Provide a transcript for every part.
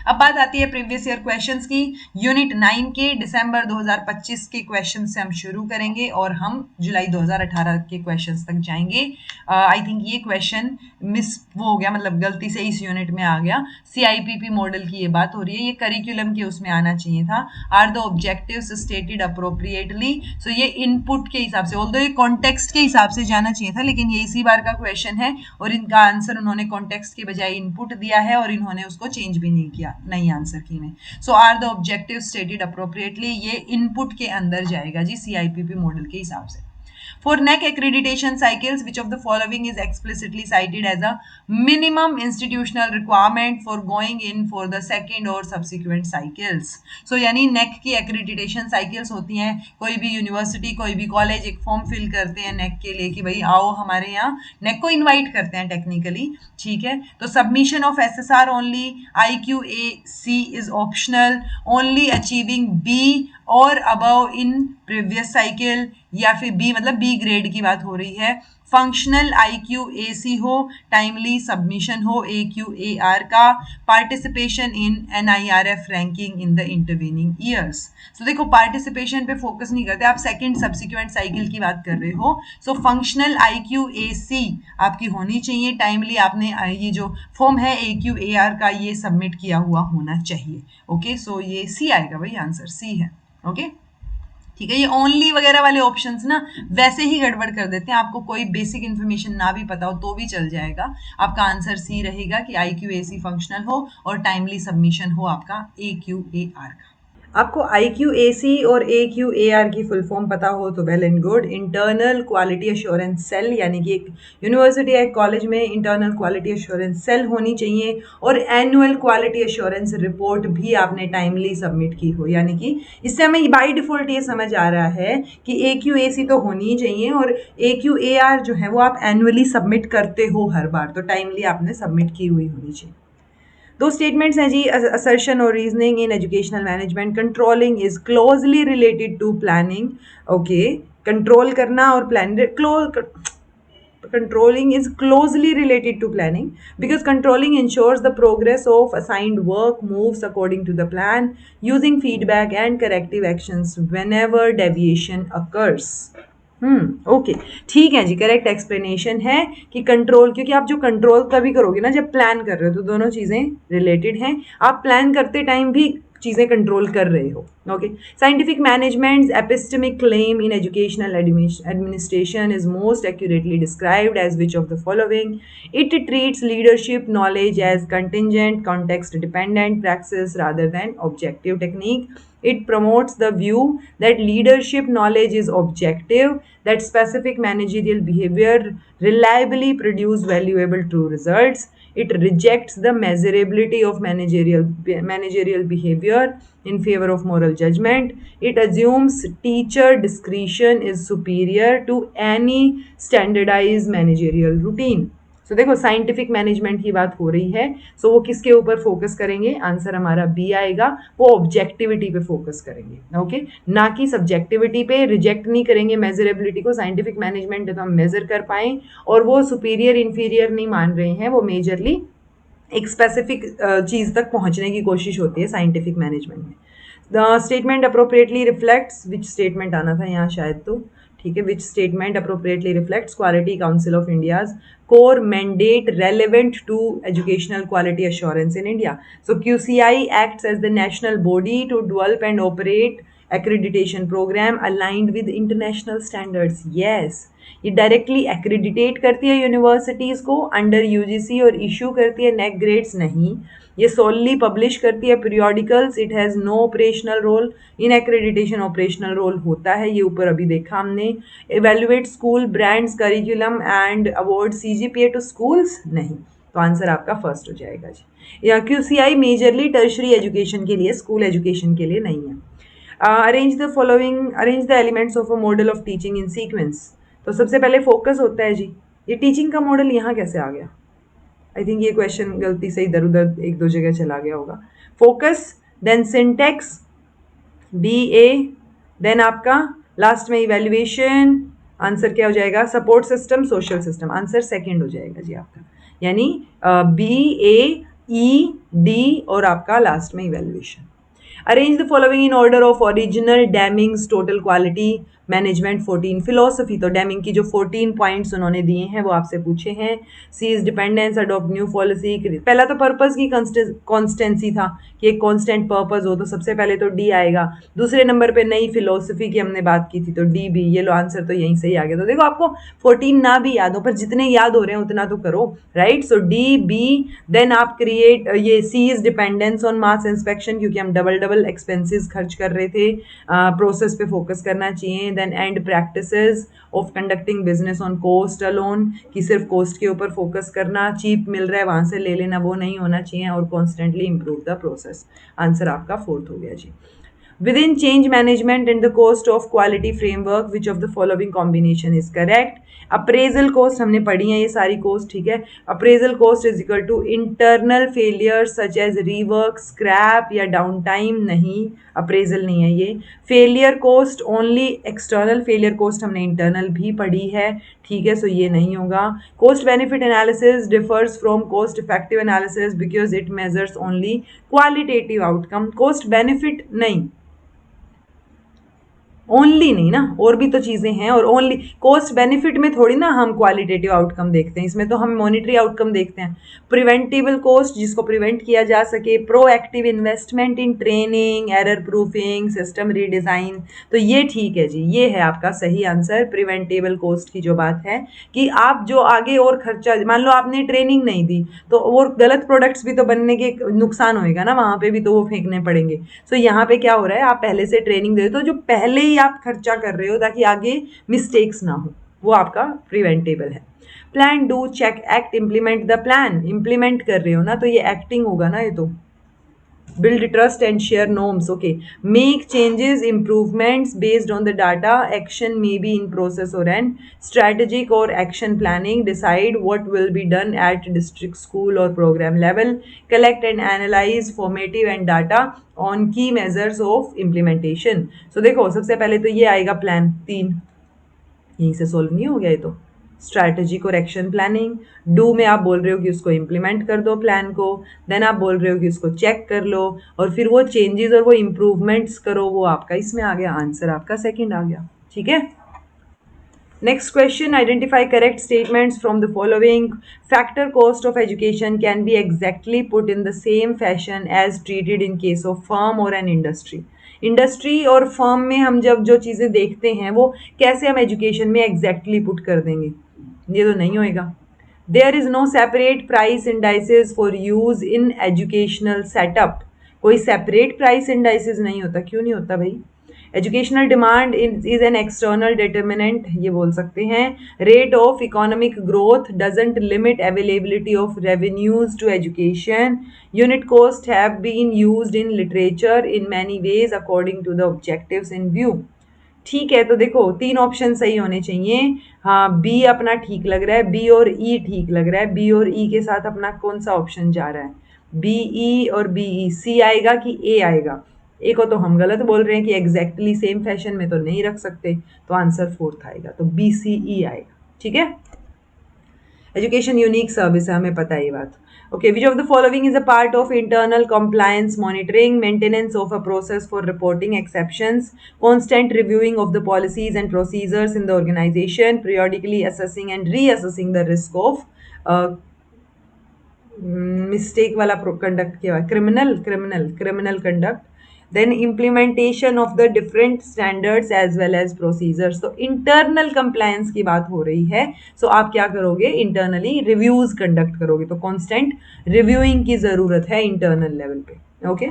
अब बात आती है प्रीवियस ईयर क्वेश्चंस की। यूनिट 9 के दिसंबर 2025 के क्वेश्चन से हम शुरू करेंगे और हम जुलाई 2018 के क्वेश्चंस तक जाएंगे। आई थिंक ये क्वेश्चन मिस वो हो गया, मतलब गलती से इस यूनिट में आ गया। CIPP मॉडल की ये बात हो रही है, ये करिकुलम के उसमें आना चाहिए था। Are the objectives stated appropriately, so ये इनपुट के हिसाब से, ऑल्दो ये कॉन्टेक्स्ट के हिसाब से जाना चाहिए था, लेकिन ये इसी बार का क्वेश्चन है और इनका आंसर उन्होंने कॉन्टेक्स्ट के बजाय इनपुट दिया है और इन्होंने उसको चेंज भी नहीं किया नई आंसर की में। So are the objective stated appropriately, ये इनपुट के अंदर जाएगा जी CIPP मॉडल के हिसाब से। For NAAC accreditation cycles, which of the following is explicitly cited as a minimum institutional requirement for going in for the second or subsequent cycles? So यानी NAAC की accreditation cycles होती हैं, कोई भी university कोई भी कॉलेज एक form fill करते हैं NAAC के लिए कि भाई आओ हमारे यहाँ, NAAC को इनवाइट करते हैं टेक्निकली, ठीक है। तो submission of SSR only, IQAC is optional, only achieving B और अबव इन प्रीवियस साइकिल, या फिर बी मतलब बी ग्रेड की बात हो रही है, फंक्शनल IQAC हो, टाइमली सबमिशन हो AQAR का, participation in NIRF ranking in the intervening years. So देखो पार्टिसिपेशन पे फोकस नहीं करते आप, सेकंड सब्सिक्वेंट साइकिल की बात कर रहे हो। सो फंक्शनल IQAC आपकी होनी चाहिए, टाइमली आपने ये जो फॉर्म है AQAR का ये सबमिट किया हुआ होना चाहिए। ओके, सो ये सी आएगा भाई, आंसर सी है। ओके ठीक है, ये ओनली वगैरह वाले ऑप्शंस ना वैसे ही गड़बड़ कर देते हैं, आपको कोई बेसिक इन्फॉर्मेशन ना भी पता हो तो भी चल जाएगा। आपका आंसर सी रहेगा कि IQAC फंक्शनल हो और टाइमली सबमिशन हो आपका AQAR का। आपको IQAC और AQAR की फुल फॉर्म पता हो तो well and good. Internal quality assurance cell, यानी कि एक यूनिवर्सिटी या एक कॉलेज में इंटरनल क्वालिटी एश्योरेंस सेल होनी चाहिए और एनुअल क्वालिटी एश्योरेंस रिपोर्ट भी आपने टाइमली सबमिट की हो, यानी कि इससे हमें बाय डिफॉल्ट ये समझ आ रहा है कि AQAC तो होनी ही चाहिए और AQAR जो है वो आप एनुअली सबमिट करते हो हर बार, तो टाइमली आपने सबमिट की हुई होनी चाहिए। दो स्टेटमेंट्स हैं जी, असर्शन और reasoning in educational management. Controlling is closely related to planning. Okay, control करना और plan, controlling is closely related to planning because controlling ensures the progress of assigned work moves according to the plan using feedback and corrective actions whenever deviation occurs. Okay ठीक है जी, correct explanation है कि control, क्योंकि आप जो control तभी करोगे ना जब प्लान कर रहे हो, तो दोनों चीजें रिलेटेड हैं। आप प्लान करते टाइम भी चीजें कंट्रोल कर रहे हो। Okay, scientific management epistemic claim in educational administration is most accurately described as which of the following? It treats leadership knowledge as contingent context dependent practice rather than objective technique. It promotes the view that leadership knowledge is objective, that specific managerial behavior reliably produce valuable true results. It rejects the measurability of managerial behavior in favor of moral judgment. It assumes teacher discretion is superior to any standardized managerial routine. सो देखो scientific management की बात हो रही है, सो वो किसके ऊपर focus करेंगे? आंसर हमारा बी आएगा, वो ऑब्जेक्टिविटी पे फोकस करेंगे। ओके, ना कि सब्जेक्टिविटी पे। रिजेक्ट नहीं करेंगे मेजरेबिलिटी को, साइंटिफिक मैनेजमेंट तो हम मेजर कर पाएं, और वो सुपीरियर इंफीरियर नहीं मान रहे हैं, वो मेजरली एक स्पेसिफिक चीज तक पहुंचने की कोशिश होती है साइंटिफिक मैनेजमेंट में। The statement appropriately reflects, which statement आना था यहाँ शायद, तो ठीक है, which statement appropriately reflects quality council of India's core mandate relevant to educational quality assurance in India. So QCI acts as the national body to develop and operate accreditation program aligned with international standards. Yes, ये directly एक्रेडिटेट करती है universities को under UGC और issue करती है NAAC grades नहीं, ये solely publish करती है periodicals. It has no operational role. In accreditation operational role होता है, ये ऊपर अभी देखा हमने। Evaluate school brands curriculum and award CGPA to schools नहीं, तो आंसर आपका फर्स्ट हो जाएगा जी। या QCI मेजरली टर्शरी एजुकेशन के लिए, स्कूल एजुकेशन के लिए नहीं है। Arrange the following, arrange the elements of a model of teaching in sequence. तो सबसे पहले फोकस होता है जी, ये टीचिंग का मॉडल यहाँ कैसे आ गया? आई थिंक ये क्वेश्चन गलती से इधर उधर एक दो जगह चला गया होगा। Focus, then syntax, BA, then आपका लास्ट में इवेल्युएशन। आंसर क्या हो जाएगा? Support system, social system. Answer second हो जाएगा जी आपका, यानी BA ई, डी और आपका लास्ट में evaluation. Arrange the following in order of original Deming's, total quality management 14 philosophy. तो डैमिंग की जो 14 पॉइंट्स उन्होंने दिए हैं वो आपसे पूछे हैं। C is dependence, adopt new policy. पहला तो पर्पस की कॉन्स्टेंसी था कि एक कॉन्स्टेंट पर्पस हो, तो सबसे पहले तो डी आएगा। दूसरे नंबर पे नई फिलोसफी की हमने बात की थी तो डी बी। ये लो आंसर तो यहीं से ही आ गया। तो देखो आपको 14 ना भी याद हो पर जितने याद हो रहे हैं उतना तो करो, right. So D B, then आप क्रिएट, ये C is dependence on mass inspection क्योंकि हम डबल डबल एक्सपेंसेस खर्च कर रहे थे, प्रोसेस पे फोकस करना चाहिए। Then and practices of conducting business on cost alone, कि सिर्फ कोस्ट के ऊपर फोकस करना, चीप मिल रहा है वहां से ले लेना, वो नहीं होना चाहिए, और constantly improve the process. Answer आपका फोर्थ हो गया जी। Within change management and the cost of quality framework, which of the following combination is correct? Appraisal cost हमने पढ़ी है ये सारी कोस्ट, ठीक है। Appraisal cost is equal to internal failure such as rework, scrap या डाउन टाइम, नहीं appraisal नहीं है ये। Failure cost only external, failure cost हमने इंटरनल भी पढ़ी है, ठीक है, सो ये नहीं होगा। Cost benefit analysis differs from cost effective analysis because it measures only qualitative outcome. Cost benefit नहीं, ओनली नहीं ना, और भी तो चीजें हैं, और ओनली कॉस्ट बेनिफिट में थोड़ी ना हम क्वालिटेटिव आउटकम देखते हैं, इसमें तो हम मॉनिटरी आउटकम देखते हैं। प्रिवेंटेबल कॉस्ट, जिसको प्रिवेंट किया जा सके। Proactive investment in training, error proofing, system redesign, तो ये ठीक है जी, ये है आपका सही आंसर। प्रिवेंटेबल कॉस्ट की जो बात है कि आप जो आगे और खर्चा, मान लो आपने ट्रेनिंग नहीं दी तो और गलत प्रोडक्ट्स भी तो बनने के नुकसान होएगा ना, वहां पे भी तो वो फेंकने पड़ेंगे। सो यहाँ पे क्या हो रहा है, आप पहले से ट्रेनिंग दे दो, जो पहले ही आप खर्चा कर रहे हो ताकि आगे मिस्टेक्स ना हो, वो आपका प्रिवेंटेबल है। Plan, do, check, act, implement the plan, implement कर रहे हो ना तो ये एक्टिंग होगा ना, ये तो build trust and share norms, okay, make changes, improvements based on the data, action may be in process or an strategic or action planning, decide what will be done at district, school or program level, collect and analyze formative and data on key measures of implementation। so देखो सबसे पहले तो ये आएगा plan, 3 यहीं से solve नहीं हो गया ये तो। स्ट्रैटेजिक और एक्शन प्लानिंग, डू में आप बोल रहे हो कि उसको इम्प्लीमेंट कर दो प्लान को, देन आप बोल रहे हो कि उसको चेक कर लो, और फिर वो चेंजेस और वो इम्प्रूवमेंट्स करो, वो आपका इसमें आ गया, आंसर आपका सेकंड आ गया, ठीक है। Next question, identify correct statements from the following. Factor cost of education can be exactly put in the same fashion as treated in case of firm or an industry. Industry और firm में हम जब जो चीज़ें देखते हैं वो कैसे हम एजुकेशन में एग्जैक्टली पुट कर देंगे, ये तो नहीं होएगा। There is no separate price indices for use in educational setup, कोई सेपरेट प्राइस इंडाइसेस नहीं होता, क्यों नहीं होता भाई। Educational demand is an external determinant, ये बोल सकते हैं। Rate of economic growth doesn't limit availability of revenues to education. Unit cost have been used in literature in many ways according to the objectives in view. ठीक है, तो देखो 3 option सही होने चाहिए। हाँ, बी अपना ठीक लग रहा है, बी और ई ठीक लग रहा है। बी और ई के साथ अपना कौन सा ऑप्शन जा रहा है, बी ई और बी ई, सी आएगा कि ए आएगा। ए को तो हम गलत बोल रहे हैं कि एग्जैक्टली सेम फैशन में तो नहीं रख सकते, तो आंसर फोर्थ आएगा, तो बी सी ई आएगा, ठीक है। एजुकेशन यूनिक सर्विस है, हमें पता है ये बात। Okay, which of the following is a part of internal compliance monitoring? Maintenance of a process for reporting exceptions, constant reviewing of the policies and procedures in the organization, periodically assessing and reassessing the risk of mistake वाला conduct के बाद criminal conduct, then implementation of the different standards as well as procedures। तो internal compliance की बात हो रही है, so आप क्या करोगे, internally reviews conduct करोगे, तो constant reviewing की ज़रूरत है internal level पे, okay।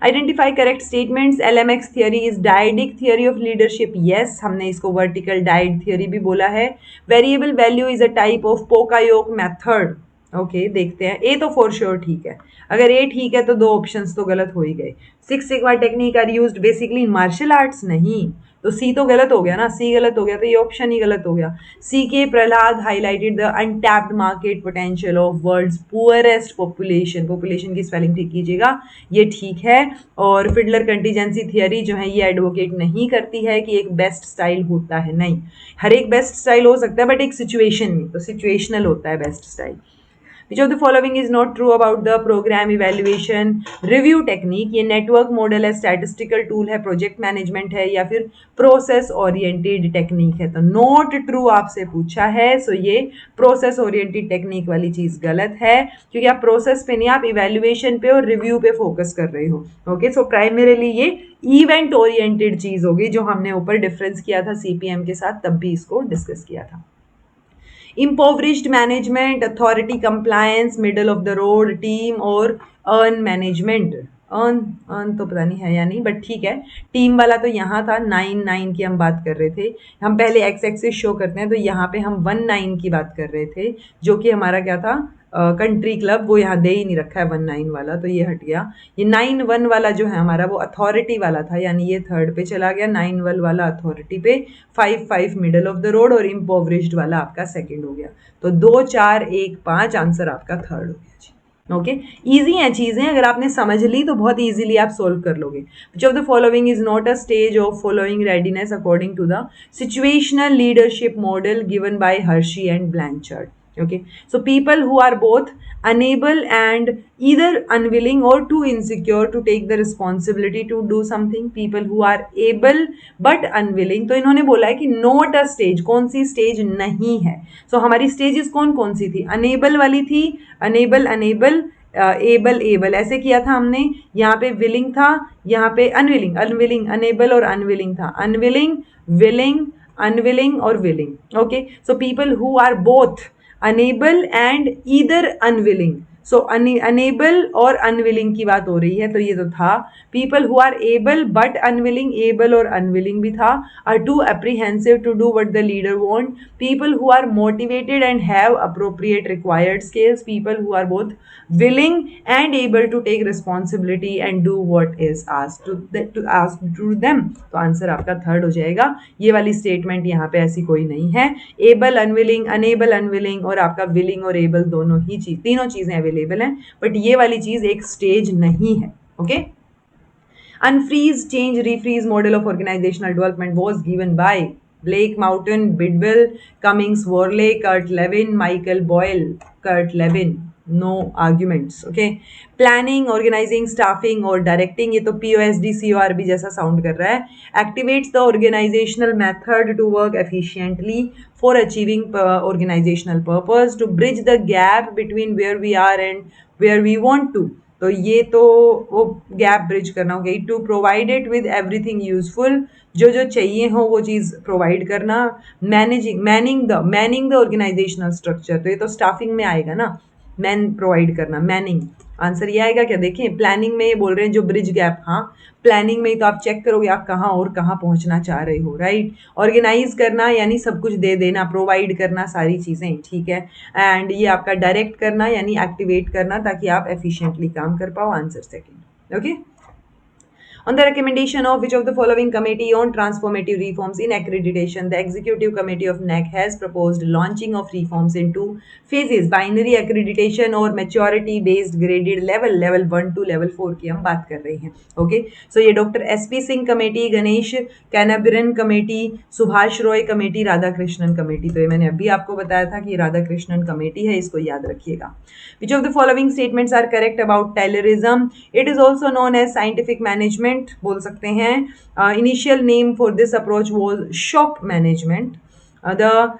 Identify correct statements. LMX theory is dyadic theory of leadership. Yes, हमने इसको vertical dyad theory भी बोला है। Variable value is a type of Poka-Yoke method. Okay, देखते हैं। ए तो फॉर श्योर ठीक है, अगर ए ठीक है तो 2 ऑप्शंस तो गलत हो ही गए। 6 sigma technique are used basically in martial arts, नहीं, तो सी तो गलत हो गया ना, सी गलत हो गया तो ये ऑप्शन ही गलत हो गया। C K Prahalad highlighted the untapped market potential of world's poorest population, population की स्पेलिंग ठीक कीजिएगा, ये ठीक है। और फिडलर कंटीजेंसी थियरी जो है ये एडवोकेट नहीं करती है कि एक बेस्ट स्टाइल होता है, नहीं, हर एक बेस्ट स्टाइल हो सकता है बट एक सिचुएशन में, तो सिचुएशनल होता है best style. Which of the following is not true about the program evaluation review technique. ये नेटवर्क मॉडल है, स्टैटिस्टिकल टूल है, प्रोजेक्ट मैनेजमेंट है, या फिर प्रोसेस ओरिएंटेड टेक्निक है। तो नॉट ट्रू आपसे पूछा है, सो ये प्रोसेस ओरिएंटेड टेक्निक वाली चीज गलत है, क्योंकि आप प्रोसेस पे नहीं, आप इवेल्युएशन पे और रिव्यू पे फोकस कर रहे हो। ओके, सो प्राइमरीली ये इवेंट ओरिएंटेड चीज होगी, जो हमने ऊपर डिफरेंस किया था सीपीएम के साथ, तब भी इसको डिस्कस किया था। impoverished management, authority compliance, middle of the road team और अर्न मैनेजमेंट। अर्न अर्न तो पता नहीं है या नहीं, बट ठीक है। टीम वाला तो यहाँ था, 9 की हम बात कर रहे थे। हम पहले एक्स एक्सिस शो करते हैं, तो यहाँ पे हम 19 की बात कर रहे थे, जो कि हमारा क्या था, कंट्री क्लब। वो यहाँ दे ही नहीं रखा है 19 वाला, तो ये हट गया। ये 9 वाला जो है हमारा, वो अथॉरिटी वाला था, यानी ये थर्ड पे चला गया। 9 वाला अथॉरिटी पे, 5 मिडल ऑफ द रोड और इम्पोवरिश्ड वाला आपका सेकंड हो गया। तो 2 4 1 5 आंसर आपका थर्ड हो गया जी। ओके, इजी हैं चीजें, अगर आपने समझ ली तो बहुत इजीली आप सोल्व कर लोगे। Which of the following is not a stage of following readiness according to the situational leadership model given by Hersey and Blanchard. Okay, so people who are both unable and either unwilling or too insecure to take the responsibility to do something, people who are able but unwilling। तो इन्होंने बोला है कि not a stage, कौन सी stage नहीं है। सो हमारी stages कौन कौन सी थी, अनेबल वाली थी, अनेबल एबल एबल ऐसे किया था हमने। यहाँ पे विलिंग था, यहाँ पे अनविलिंग अनेबल और अनविलिंग था, अनविलिंग विलिंग अनविलिंग और willing. Okay, so people who are both unable and either unwilling. So unable और अनविलिंग की बात हो रही है, तो ये तो था। People who are able but unwilling, able और अनविलिंग भी था। Are too apprehensive to do what the leader want, people who are motivated and have appropriate required skills, people who are both willing and able to take responsibility and do what is asked to them। तो answer आपका third हो जाएगा। ये वाली statement यहाँ पे ऐसी कोई नहीं है। एबल अनविलिंग, अनेबल अनविलिंग और आपका विलिंग और एबल दोनों ही चीज, तीनों चीजें अवेलेबल हैं, बट ये वाली चीज एक स्टेज नहीं है। Okay, unfreeze, change, refreeze model of organizational development was given by Blake Mountain, Bidwell, Cummings, Worley, Kurt Levin, Michael Boyle, Kurt Levin। No arguments. Okay, planning, organising, staffing और directing, ये तो POSD CORB जैसा sound कर रहा है। Activates the organisational method to work efficiently for achieving organisational purpose, to bridge the gap between where we are and where we want to. तो ये तो वो गैप ब्रिज करना हो गई। To provide it with everything useful, जो जो चाहिए हो वो चीज़ प्रोवाइड करना। मैनिंग द ऑर्गेनाइजेशनल स्ट्रक्चर, तो ये तो स्टाफिंग में आएगा ना, मैन प्रोवाइड करना, मैनिंग। आंसर ये आएगा क्या, देखें प्लानिंग में ये बोल रहे हैं जो ब्रिज गैप, हाँ प्लानिंग में ही तो आप चेक करोगे आप कहाँ और कहाँ पहुंचना चाह रहे हो, राइट। ऑर्गेनाइज करना यानी सब कुछ दे देना, प्रोवाइड करना सारी चीज़ें, ठीक है। एंड ये आपका डायरेक्ट करना यानी एक्टिवेट करना, ताकि आप एफिशिएंटली काम कर पाओ, answer second. Okay, on the recommendation of which of the following committee on transformative reforms in accreditation, the executive committee of NAC has proposed launching of reforms in two phases, binary accreditation और maturity based graded level 1 to level 4 की हम बात कर रहे हैं। Okay, so ये doctor SP Singh committee, Ganesh Kannabiran committee, Subhash Roy committee, Radha Krishnan committee. तो ये मैंने अभी आपको बताया था कि राधा कृष्णन कमेटी है, इसको याद रखिएगा। Which of the following statements are correct about Taylorism, it is also known as scientific management बोल सकते हैं। Initial name for this approach was shop management. The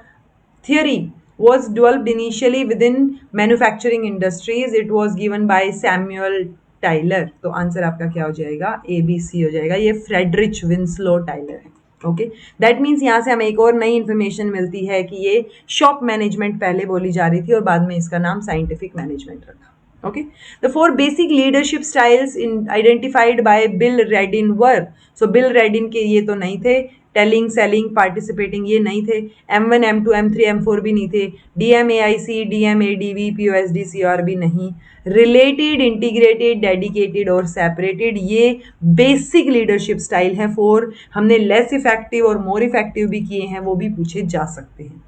theory was developed initially within manufacturing industries, it was given by Samuel Tyler। तो answer आपका क्या हो जाएगा, ABC हो जाएगा। ये फ्रेडरिच विंसलो टाइलर है। ओके, दैट मीन्स यहाँ से हमें एक और नई इन्फॉर्मेशन मिलती है कि ये शॉप मैनेजमेंट पहले बोली जा रही थी और बाद में इसका नाम साइंटिफिक मैनेजमेंट रखा। Okay, the 4 basic leadership styles identified by Bill Redin were, so Bill Redin के ये तो नहीं थे, टेलिंग, सेलिंग, पार्टिसिपेटिंग ये नहीं थे, M1 M2 M3 M4 भी नहीं थे, DMAIC DMADV POSD CR भी नहीं, रिलेटेड, इंटीग्रेटेड, डेडिकेटेड और सेपरेटेड ये बेसिक लीडरशिप स्टाइल है। 4 हमने लेस इफेक्टिव और मोर इफेक्टिव भी किए हैं, वो भी पूछे जा सकते हैं।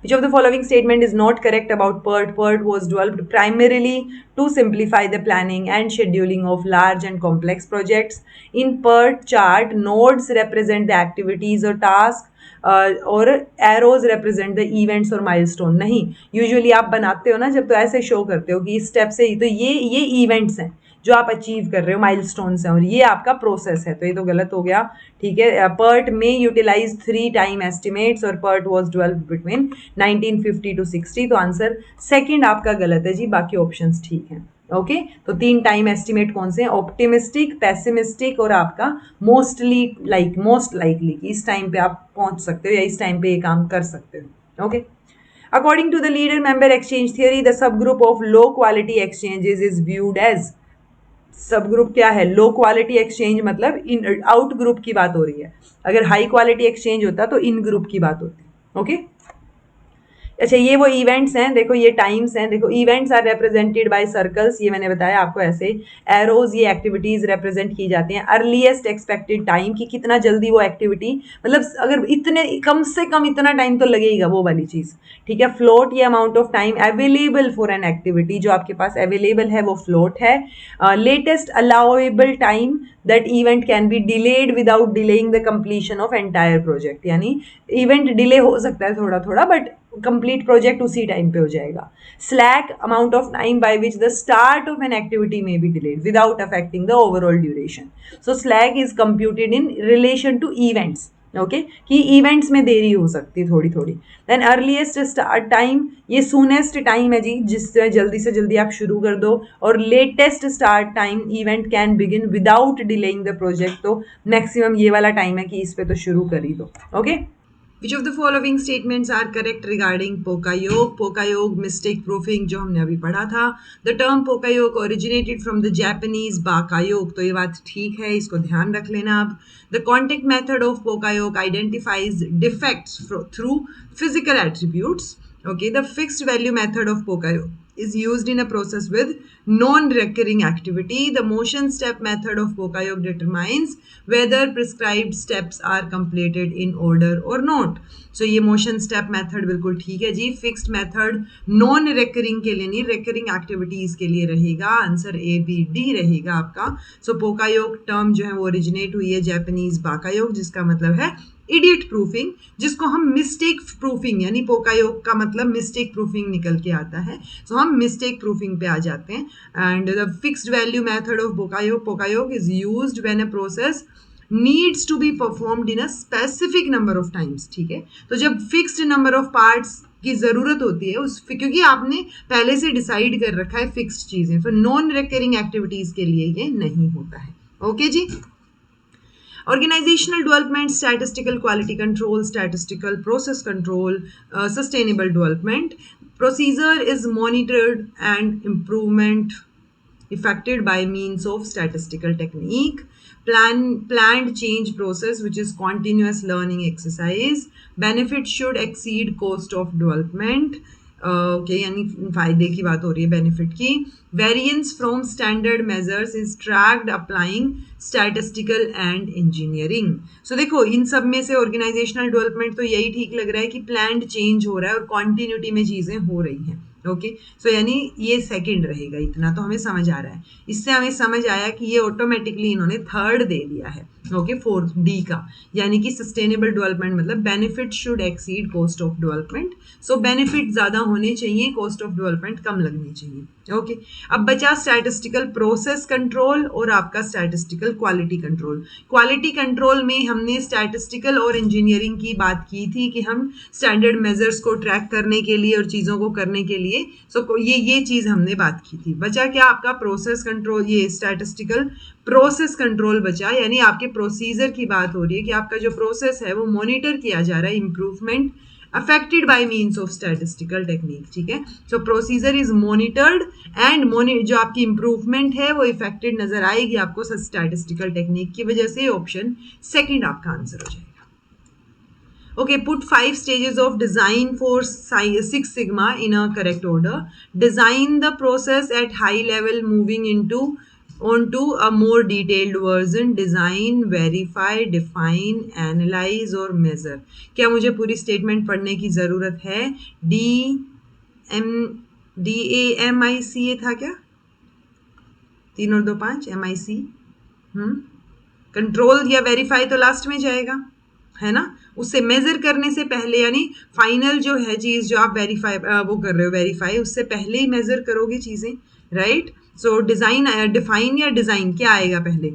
Which of the following statement is not correct about PERT? PERT was developed primarily to simplify the planning and scheduling of large and complex projects. In PERT chart, nodes represent the activities or tasks और arrows represent the events और milestone नहीं, usually आप बनाते हो ना जब, तो ऐसे शो करते हो कि इस स्टेप से ही, तो ये इवेंट्स हैं जो आप अचीव कर रहे हो, माइलस्टोन्स हैं, और ये आपका प्रोसेस है, तो ये तो गलत हो गया। ठीक है, पर्ट में यूटिलाइज 3 टाइम एस्टिमेट्स और PERT was developed between 1950 to 60, तो आंसर सेकंड आपका गलत है जी, बाकी ऑप्शंस ठीक हैं। ओके, तो 3 टाइम एस्टिमेट कौन से हैं? ऑप्टिमिस्टिक, पेसिमिस्टिक और आपका मोस्ट लाइकली, कि इस टाइम पे आप पहुंच सकते हो या इस टाइम पे ये काम कर सकते हो। Okay, according to the leader member exchange theory the subgroup of low quality exchanges is viewed as, subgroup क्या है? लो क्वालिटी एक्सचेंज मतलब इन आउट ग्रुप की बात हो रही है, अगर हाई क्वालिटी एक्सचेंज होता तो इन ग्रुप की बात होती। ओके, अच्छा, ये वो इवेंट्स हैं, देखो ये टाइम्स हैं, देखो events are represented by circles, ये मैंने बताया आपको ऐसे, एरोज ये एक्टिविटीज रिप्रेजेंट की जाती हैं, अर्लीस्ट एक्सपेक्टेड टाइम कि कितना जल्दी वो एक्टिविटी, मतलब अगर इतने कम से कम इतना टाइम तो लगेगा, वो वाली चीज। ठीक है, फ्लोट ये amount of time available for an activity, जो आपके पास अवेलेबल है वो फ्लोट है। Latest allowable time that event can be delayed without delaying the completion of entire project, यानी इवेंट डिले हो सकता है थोड़ा थोड़ा, बट कंप्लीट प्रोजेक्ट उसी टाइम पे हो जाएगा। Slack amount of time by which the start of an activity may be delayed without affecting the overall duration, so slack is computed in relation to events. Okay, कि events में देरी हो सकती है थोड़ी थोड़ी। देन अर्लीस्ट स्टार्ट टाइम, ये soonest time है जी, जिससे जल्दी से जल्दी आप शुरू कर दो, और latest start time event can begin without delaying the project, तो मैक्सिमम ये वाला टाइम है कि इस पे तो शुरू कर ही दो। Okay, Which of the following statements are correct regarding Pokayok? Pokayok mistake proofing जो हमने अभी पढ़ा था. The term Pokayok originated from the Japanese Bakayok, तो ये बात ठीक है, इसको ध्यान रख लेना आप. The contact method of Pokayok identifies defects through physical attributes. Okay, the fixed value method of Pokayok is used in a process with non-recurring activity. The motion step method of Pokayok determines whether prescribed steps are completed in order or not. So ये motion step method बिल्कुल ठीक है जी. Fixed method non-recurring के लिए नहीं, recurring activities के लिए रहेगा. आंसर A, B, D रहेगा आपका. So Pokayok term जो है वो originate हुई है Japanese Bakayok, जिसका मतलब है इडियट प्रूफिंग, जिसको हम मिस्टेक प्रूफिंग, यानी पोकायोग का मतलब मिस्टेक प्रूफिंग निकल के आता है, सो हम मिस्टेक प्रूफिंग पे आ जाते हैं. And the fixed value method of poka yoke is used when a process needs to be performed in a specific number of times. ठीक है, तो जब फिक्स्ड नंबर ऑफ पार्ट्स की जरूरत होती है उस, क्योंकि आपने पहले से डिसाइड कर रखा है फिक्स्ड चीजें, तो नॉन रिकरिंग एक्टिविटीज के लिए ये नहीं होता है. Okay ji. Organizational development, statistical quality control, statistical process control, sustainable development. Procedure is monitored and improvement effected by means of statistical technique. Planned change process, which is continuous learning exercise. Benefit should exceed cost of development. Okay, यानी फायदे की बात हो रही है, benefit की. Variance from standard measures is tracked applying statistical and engineering. So देखो, इन सब में से ऑर्गेनाइजेशनल डेवलपमेंट तो यही ठीक लग रहा है कि प्लान्ड चेंज हो रहा है और कॉन्टिन्यूटी में चीजें हो रही हैं. ओके, सो यानी ये सेकंड रहेगा, इतना तो हमें समझ आ रहा है. इससे हमें समझ आया कि ये ऑटोमेटिकली इन्होंने थर्ड दे दिया है. ओके, 4D का, यानी कि सस्टेनेबल डेवलपमेंट मतलब benefit should exceed cost of development. So benefit ज्यादा होने चाहिए, कॉस्ट ऑफ डेवलपमेंट कम लगनी चाहिए. ओके, अब बचा स्टैटिस्टिकल प्रोसेस कंट्रोल और आपका statistical quality control. Quality control में हमने स्टैटिस्टिकल और इंजीनियरिंग की बात की थी कि हम स्टैंडर्ड मेजर्स को ट्रैक करने के लिए और चीज़ों को करने के लिए, सो ये चीज़ हमने बात की थी. बचा क्या आपका? प्रोसेस कंट्रोल, ये स्टैटिस्टिकल प्रोसेस कंट्रोल बचा, यानी आपके प्रोसीजर की बात हो रही है कि आपका जो प्रोसेस है वो मॉनिटर किया जा रहा है, improvement affected by means of statistical technique. ठीक है, so procedure is monitored and जो आपकी improvement है वो affected नजर आएगी आपको statistical technique की वजह से. ऑप्शन सेकंड आपका आंसर हो जाएगा. Okay, put 5 stages of design for 6 sigma in a correct order. Design the process at high level moving onto a more detailed version. Design, verify, define, analyze और measure. क्या मुझे पूरी statement पढ़ने की जरूरत है? DAMIC ये था क्या? 3 और 2 5 MIC. कंट्रोल या वेरीफाई तो लास्ट में जाएगा, है ना. उससे मेजर करने से पहले, यानी फाइनल जो है चीज जो आप वेरीफाई वो कर रहे हो वेरीफाई, उससे पहले ही मेजर करोगे चीजें, राइट। सो डिजाइन डिफाइन या डिजाइन क्या आएगा पहले,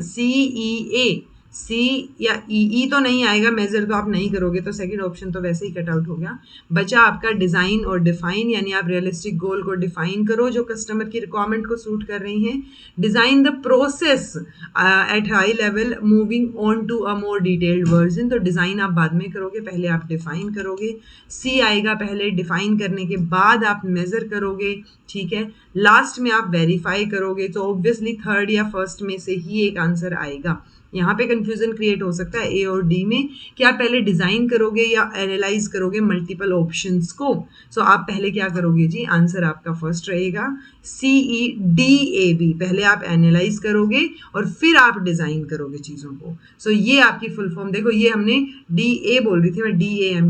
सी ई ए, सी या ई तो नहीं आएगा, मेजर तो आप नहीं करोगे तो सेकंड ऑप्शन तो वैसे ही कट आउट हो गया। बचा आपका डिजाइन और डिफाइन, यानी आप रियलिस्टिक गोल को डिफाइन करो जो कस्टमर की रिक्वायरमेंट को सूट कर रही हैं। Design the process at high level moving on to a more detailed version, तो डिजाइन आप बाद में करोगे, पहले आप डिफाइन करोगे। सी आएगा पहले, डिफाइन करने के बाद आप मेजर करोगे, ठीक है। लास्ट में आप वेरीफाई करोगे, तो ऑब्वियसली थर्ड या फर्स्ट में से ही एक आंसर आएगा। यहाँ पे कंफ्यूजन क्रिएट हो सकता है ए और डी में कि आप पहले डिजाइन करोगे या एनालाइज करोगे मल्टीपल ऑप्शंस को। सो आप पहले क्या करोगे जी, आंसर आपका फर्स्ट रहेगा सी ई डी ए बी, पहले आप एनालाइज करोगे और फिर आप डिजाइन करोगे चीजों को। सो ये आपकी फुल फॉर्म देखो, ये हमने डी ए बोल रही थी मैं,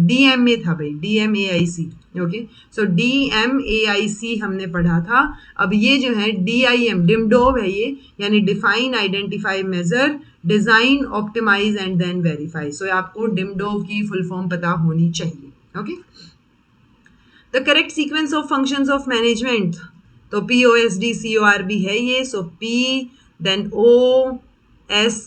डी एम में था भाई, D M A I C, okay. So D M A I C हमने पढ़ा था। अब ये जो है डी आई एम, डिमडोव है ये, यानी define, identify, measure, design, optimise and then verify. So आपको डिमडोव की फुल फॉर्म पता होनी चाहिए, okay. The correct sequence of functions of management, तो P O S D C O R B है ये। So P then O S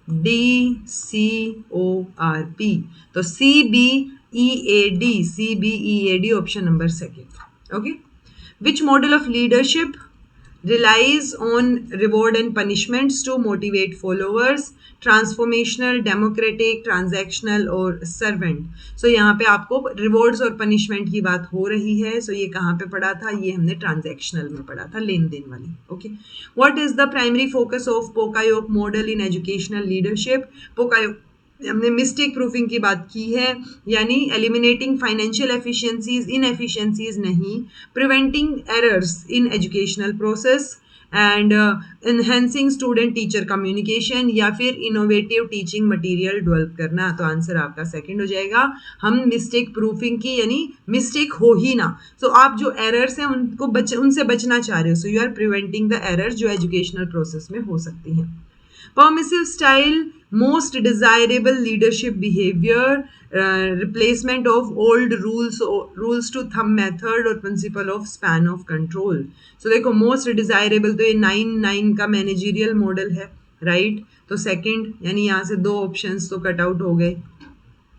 D C O R P, तो C B E A D, C B E A D option number second, okay. Which model of leadership relies on reward and punishments to motivate followers, transformational, democratic, transactional और servant। so यहाँ पे आपको rewards और punishment की बात हो रही है। so ये कहाँ पे पढ़ा था, ये हमने transactional में पढ़ा था, लेन देन वाली, okay। what is the primary focus of Pokayok model in educational leadership? Pokayok हमने मिस्टेक प्रूफिंग की बात की है, यानी एलिमिनेटिंग फाइनेंशियल एफिशिएंसीज, इनएफिशिएंसीज नहीं, preventing errors in educational process and enhancing student teacher communication, या फिर इनोवेटिव टीचिंग मटेरियल डेवलप करना। तो आंसर आपका सेकंड हो जाएगा। हम मिस्टेक प्रूफिंग की, यानी मिस्टेक हो ही ना, तो आप जो एरर्स हैं उनको उनसे बचना चाह रहे हो, so you are preventing the errors जो एजुकेशनल प्रोसेस में हो सकती हैं। Permissive style, most desirable leadership behavior, replacement of old rules to thumb method और principle of span of control। so देखो most desirable तो ये 9 का managerial model है, right। तो second, यानी यहाँ से दो options तो cut out हो गए,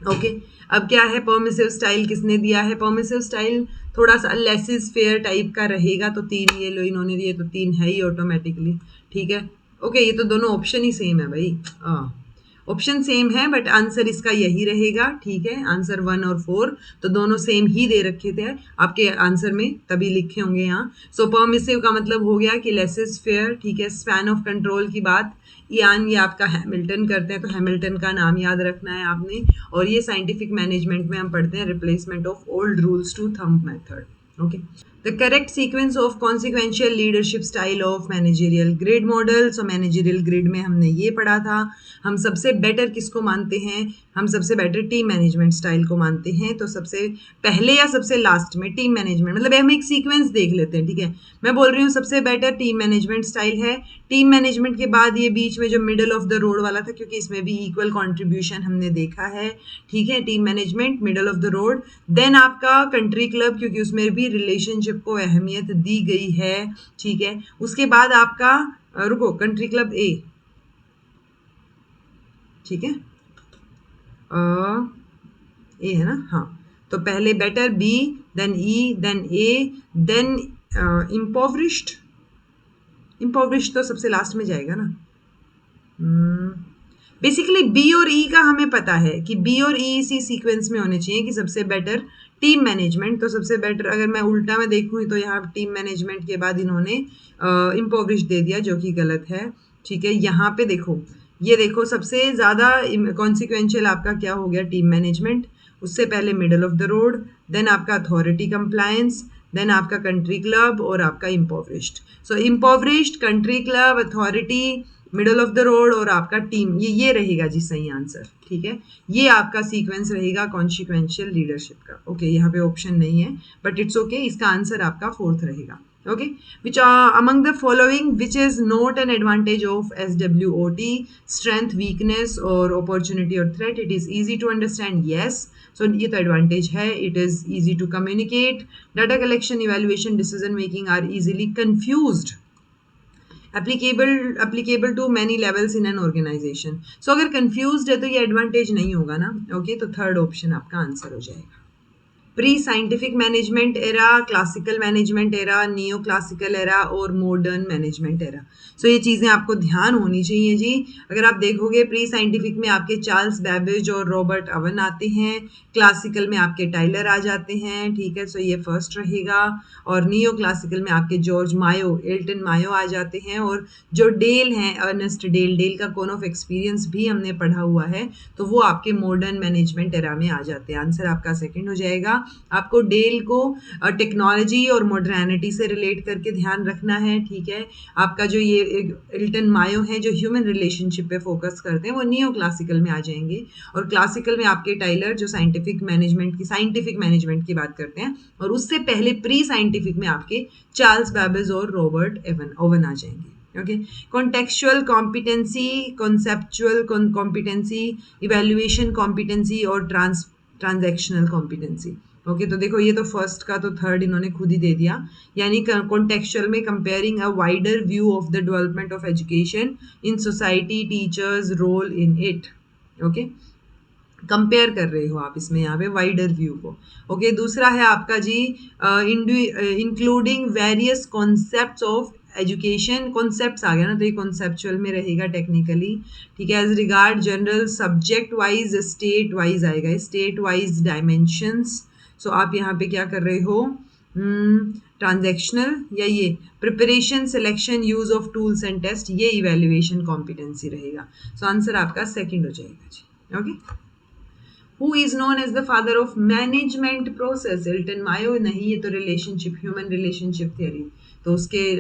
ओके। अब क्या है, परमिसिव स्टाइल किसने दिया है, परमिसिव स्टाइल थोड़ा सा लेस इज फेयर टाइप का रहेगा, तो 3 ये लो इन्होंने दिए, तो 3 है ही ऑटोमेटिकली, ठीक है, ओके। ये तो दोनों ऑप्शन ही सेम है भाई, ऑप्शन सेम है बट आंसर इसका यही रहेगा, ठीक है। आंसर 1 और 4 तो दोनों सेम ही दे रखे थे आपके आंसर में, तभी लिखे होंगे यहाँ। सो परमिसिव का मतलब हो गया कि लेस इज फेयर, ठीक है। स्पैन ऑफ कंट्रोल की बात यान ये आपका हैमिल्टन करते हैं, तो हैमिल्टन का नाम याद रखना है आपने। और ये साइंटिफिक मैनेजमेंट में हम पढ़ते हैं replacement of old rules to thumb method, okay. The correct sequence of consequential leadership style of managerial grid model, so managerial grid में हमने ये पढ़ा था, हम सबसे बेटर किसको मानते हैं, हम सबसे बेटर टीम मैनेजमेंट स्टाइल को मानते हैं। तो सबसे पहले या सबसे लास्ट में टीम मैनेजमेंट, मतलब हम एक सीक्वेंस देख लेते हैं, ठीक है। मैं बोल रही हूँ सबसे बेटर टीम मैनेजमेंट स्टाइल है। टीम मैनेजमेंट के बाद ये बीच में जो मिडल ऑफ द रोड वाला था, क्योंकि इसमें भी इक्वल कॉन्ट्रीब्यूशन हमने देखा है, ठीक है। Team management middle of the road, then आपका कंट्री क्लब, क्योंकि उसमें भी रिलेशनशिप को अहमियत दी गई है, ठीक है। उसके बाद आपका रुको, कंट्री क्लब ए, ठीक है, ए है ना, हाँ। तो पहले better B, then E, then A, then impoverished, impoverished तो सबसे लास्ट में जाएगा ना। बेसिकली बी और ई का हमें पता है कि बी और ई इसी सीक्वेंस में होने चाहिए कि सबसे बेटर टीम मैनेजमेंट, तो सबसे बेटर अगर मैं उल्टा में देखूँ तो यहाँ टीम मैनेजमेंट के बाद इन्होंने इम्पोवरिश्ड दे दिया, जो कि गलत है, ठीक है। यहाँ पे देखो, ये देखो सबसे ज़्यादा कॉन्सिक्वेंशियल आपका क्या हो गया, टीम मैनेजमेंट, उससे पहले middle of the road, then आपका अथॉरिटी कंप्लायंस, देन आपका कंट्री क्लब और आपका impoverished. So impoverished, country club, authority, middle of the road और आपका टीम, ये रहेगा जी सही आंसर, ठीक है। ये आपका सीक्वेंस रहेगा कॉन्सिक्वेंशियल लीडरशिप का। ओके, यहाँ पे ऑप्शन नहीं है बट इट्स ओके, इसका आंसर आपका फोर्थ रहेगा। Okay, which among the following which is not an advantage of SWOT, strength, weakness और अपॉर्चुनिटी और threat. It is easy to understand, yes, so ये तो एडवांटेज है। It is easy to communicate, data collection, evaluation, decision making are easily confused, applicable to many levels in an organisation. So अगर confused है तो ये advantage नहीं होगा ना। ओके, तो थर्ड ऑप्शन आपका आंसर हो जाएगा। Pre scientific management era, classical management era, neo classical era और मॉडर्न मैनेजमेंट एरा। सो ये चीज़ें आपको ध्यान होनी चाहिए जी। अगर आप देखोगे प्री साइंटिफिक में आपके चार्ल्स बैबेज और रॉबर्ट अवन आते हैं, क्लासिकल में आपके टाइलर आ जाते हैं, ठीक है, सो ये फर्स्ट रहेगा। और नियो क्लासिकल में आपके जॉर्ज मायो, एल्टन मायो आ जाते हैं। और जो डेल हैं, अर्नेस्ट डेल, डेल का कौन ऑफ एक्सपीरियंस भी हमने पढ़ा हुआ है, तो वो आपके मॉडर्न मैनेजमेंट एरा में आ जाते हैं। आंसर आपका सेकंड हो जाएगा। आपको डेल को टेक्नोलॉजी और मॉडर्निटी से रिलेट करके ध्यान रखना है, ठीक है। आपका जो ये एल्टन मायो है जो ह्यूमन रिलेशनशिप पे फोकस करते हैं, वो नियो क्लासिकल में आ जाएंगे। और क्लासिकल में आपके टाइलर जो साइंटिफिक मैनेजमेंट की बात करते हैं, और उससे पहले प्री साइंटिफिक में आपके चार्ल्स बैबेज और रॉबर्ट ओवन आ जाएंगे। Okay, contextual competency, conceptual competency, evaluation competency और ट्रांजैक्शनल कॉम्पिटेंसी। ओके, तो देखो ये तो फर्स्ट का तो थर्ड इन्होंने खुद ही दे दिया, यानी कॉन्टेक्चुअल में comparing a wider view of the development of education in society, teachers role in it. Okay, compare कर रहे हो आप इसमें यहाँ पे वाइडर व्यू को। ओके, दूसरा है आपका जी including various concepts of education. Concepts आ गया ना, तो ये कॉन्सेप्चुअल में रहेगा टेक्निकली, ठीक है। As regard general subject wise, state wise आएगा, स्टेट वाइज डायमेंशंस। सो आप यहाँ पे क्या कर रहे हो, ट्रांजैक्शनल या ये preparation, selection, use of tools and test, ये इवेल्युएशन कॉम्पिटेंसी रहेगा। सो आंसर आपका सेकंड हो जाएगा जी। Okay, who is known as the father of management process? Elton Mayo नहीं, ये तो रिलेशनशिप, ह्यूमन रिलेशनशिप थियरी, तो उसके